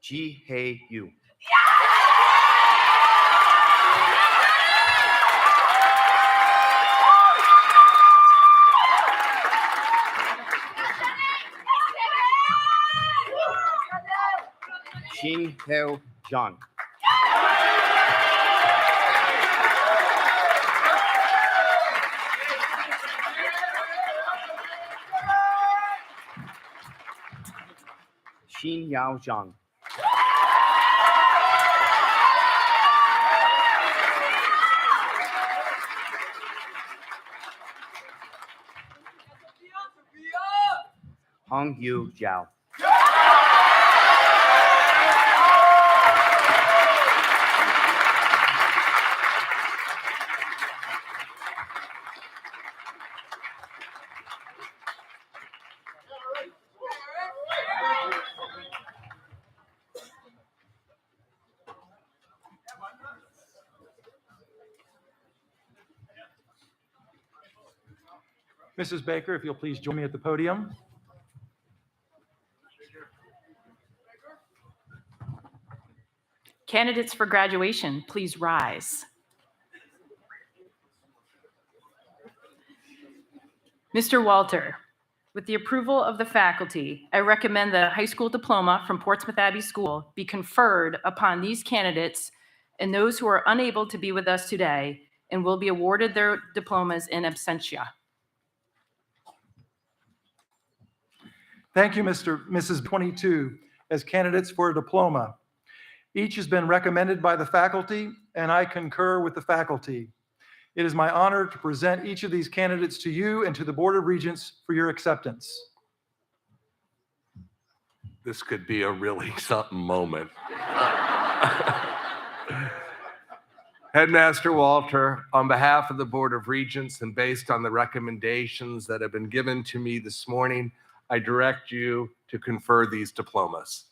Ji Hei Yu. Xin Heo Zhang. Xin Yao Zhang. Hong Yu Zhao. Mrs. Baker, if you'll please join me at the podium. Candidates for graduation, please rise. Mr. Walter, with the approval of the faculty, I recommend that a high school diploma from Portsmouth Abbey School be conferred upon these candidates and those who are unable to be with us today and will be awarded their diplomas in absentia. Thank you, Mrs. 22, as candidates for a diploma. Each has been recommended by the faculty, and I concur with the faculty. It is my honor to present each of these candidates to you and to the Board of Regents for your acceptance. This could be a really something moment. Headmaster Walter, on behalf of the Board of Regents and based on the recommendations that have been given to me this morning, I direct you to confer these diplomas.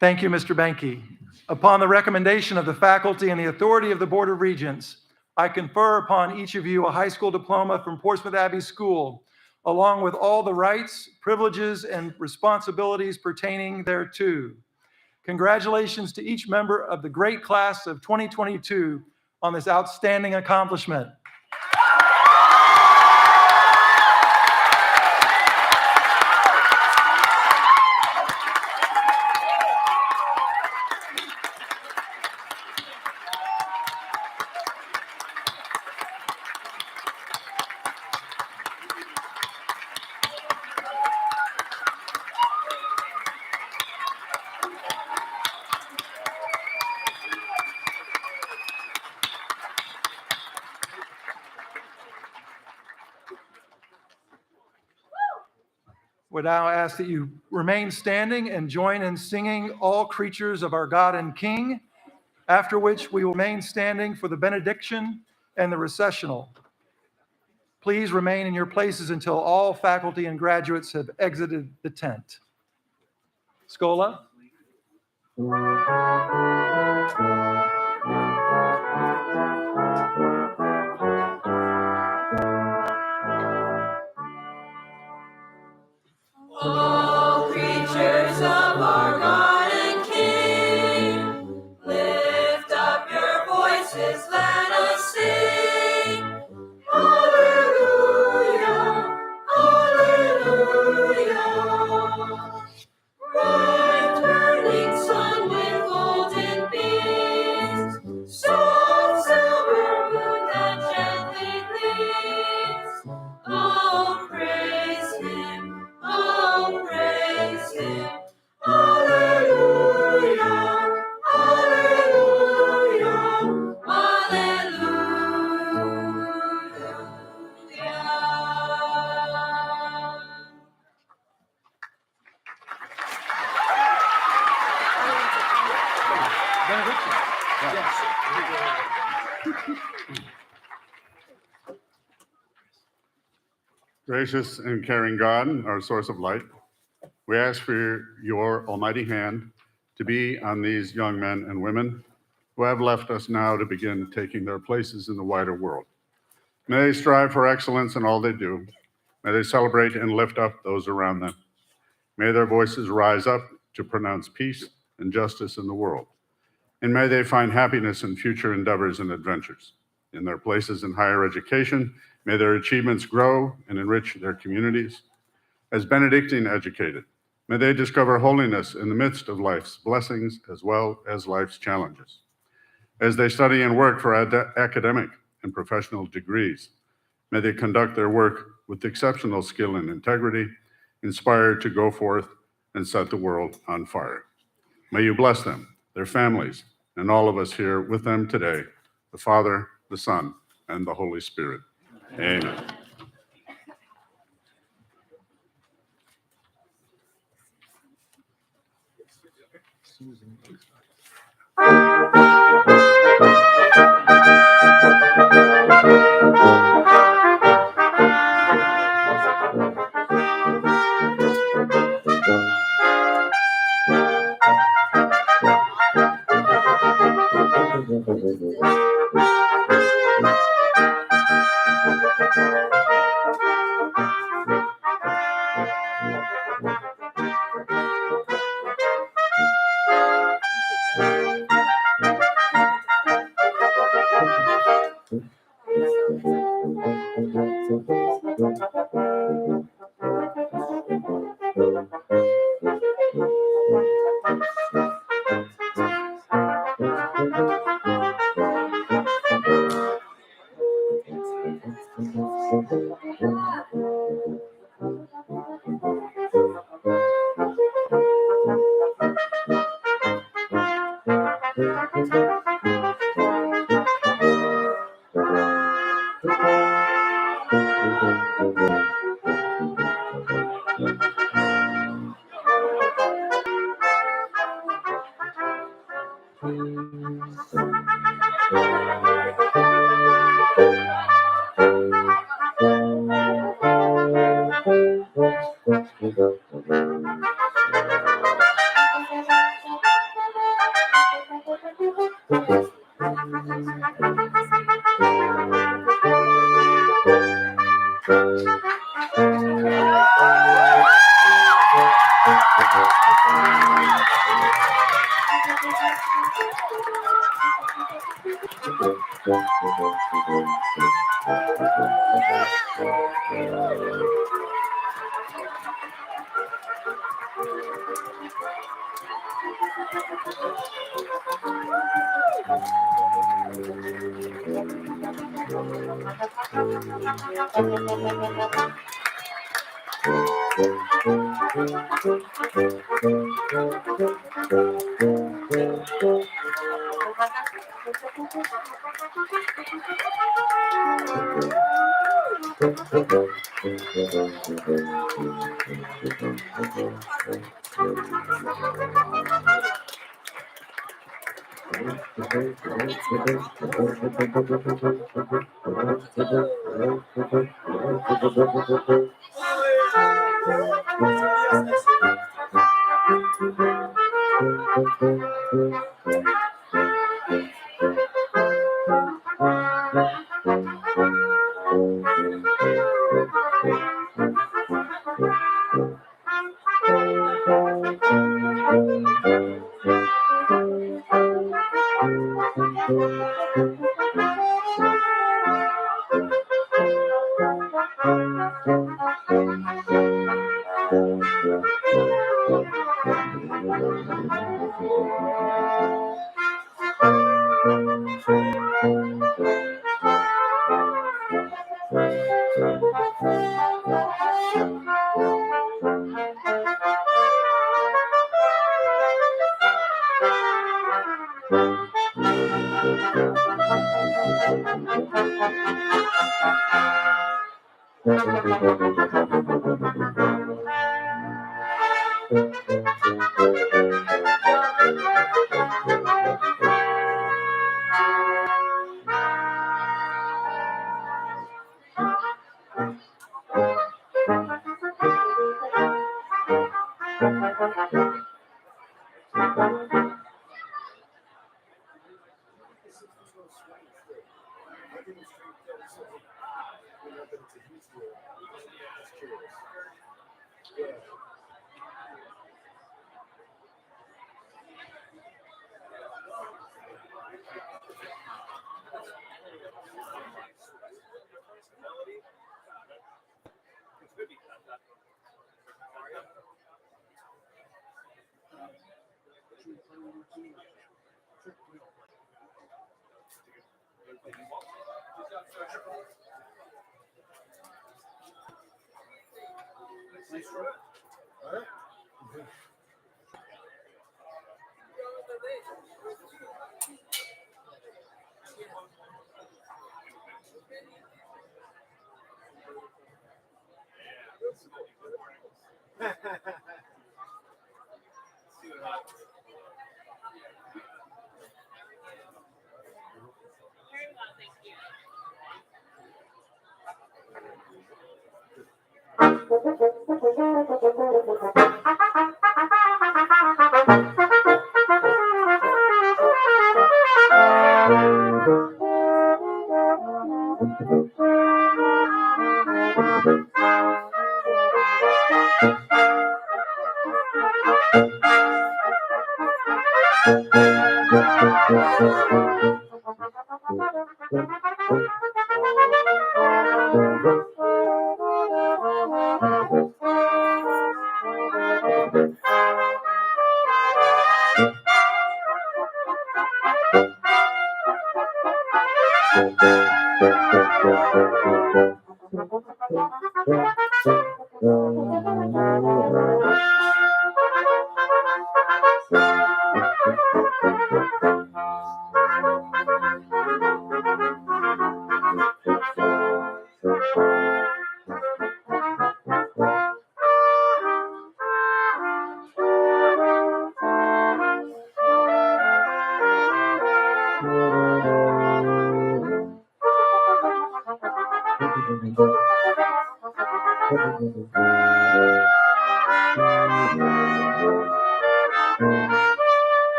Thank you, Mr. Benke. Upon the recommendation of the faculty and the authority of the Board of Regents, I confer upon each of you a high school diploma from Portsmouth Abbey School, along with all the rights, privileges, and responsibilities pertaining thereto. Congratulations to each member of the great class of 2022 on this outstanding accomplishment. Would now ask that you remain standing and join in singing All Creatures of Our God and King, after which we will remain standing for the benediction and the recessional. Please remain in your places until all faculty and graduates have exited the tent. Scola. All creatures of our God and King, lift up your voices, let us sing. Hallelujah, hallelujah. Bright burning sun with golden beams, soft silver moon that gently gleams. Oh, praise Him, oh, praise Him. Hallelujah, hallelujah, hallelujah. Gracious and caring God, our source of light, we ask for your almighty hand to be on these young men and women who have left us now to begin taking their places in the wider world. May they strive for excellence in all they do. May they celebrate and lift up those around them. May their voices rise up to pronounce peace and justice in the world. And may they find happiness in future endeavors and adventures. In their places in higher education, may their achievements grow and enrich their communities. As Benedictine educated, may they discover holiness in the midst of life's blessings as well as life's challenges. As they study and work for academic and professional degrees, may they conduct their work with exceptional skill and integrity, inspired to go forth and set the world on fire. May you bless them, their families, and all of us here with them today, the Father, the Son, and the Holy Spirit. Amen.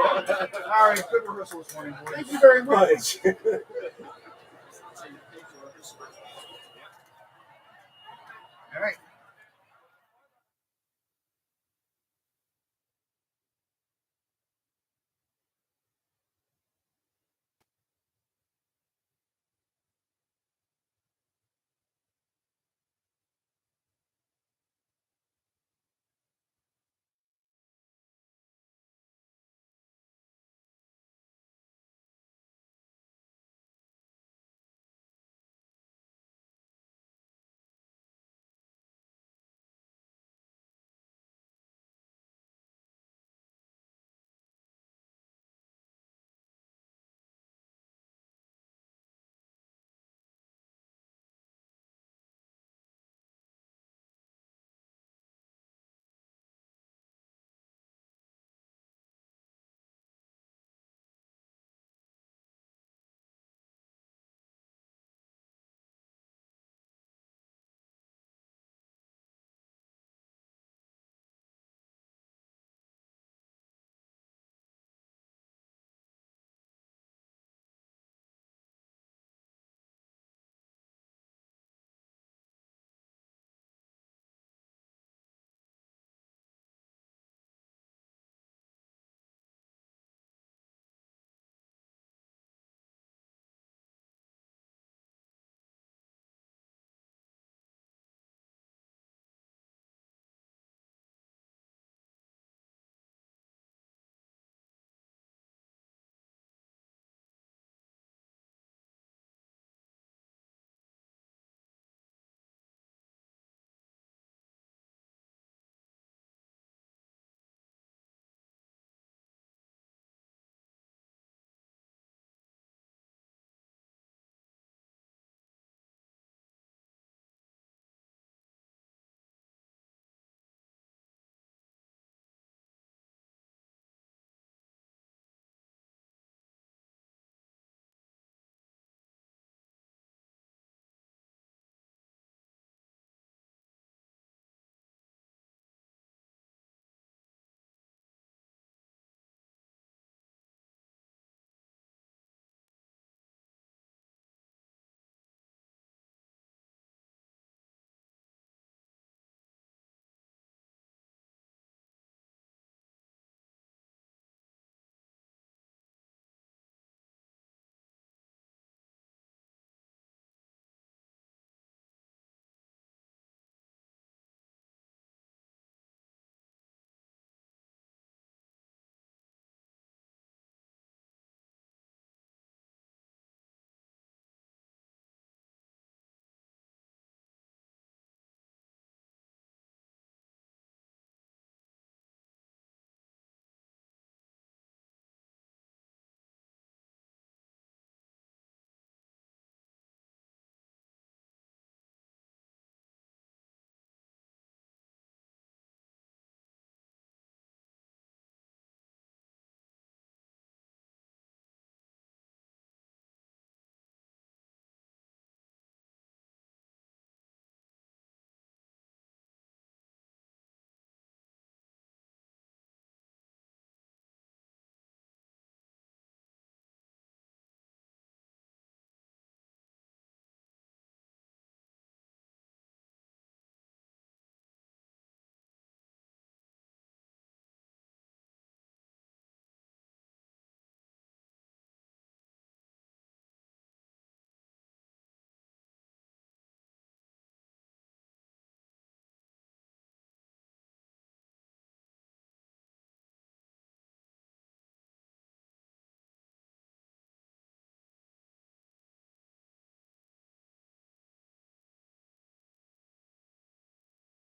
All right, good rehearsal this morning, boys. Thank you very much. All right.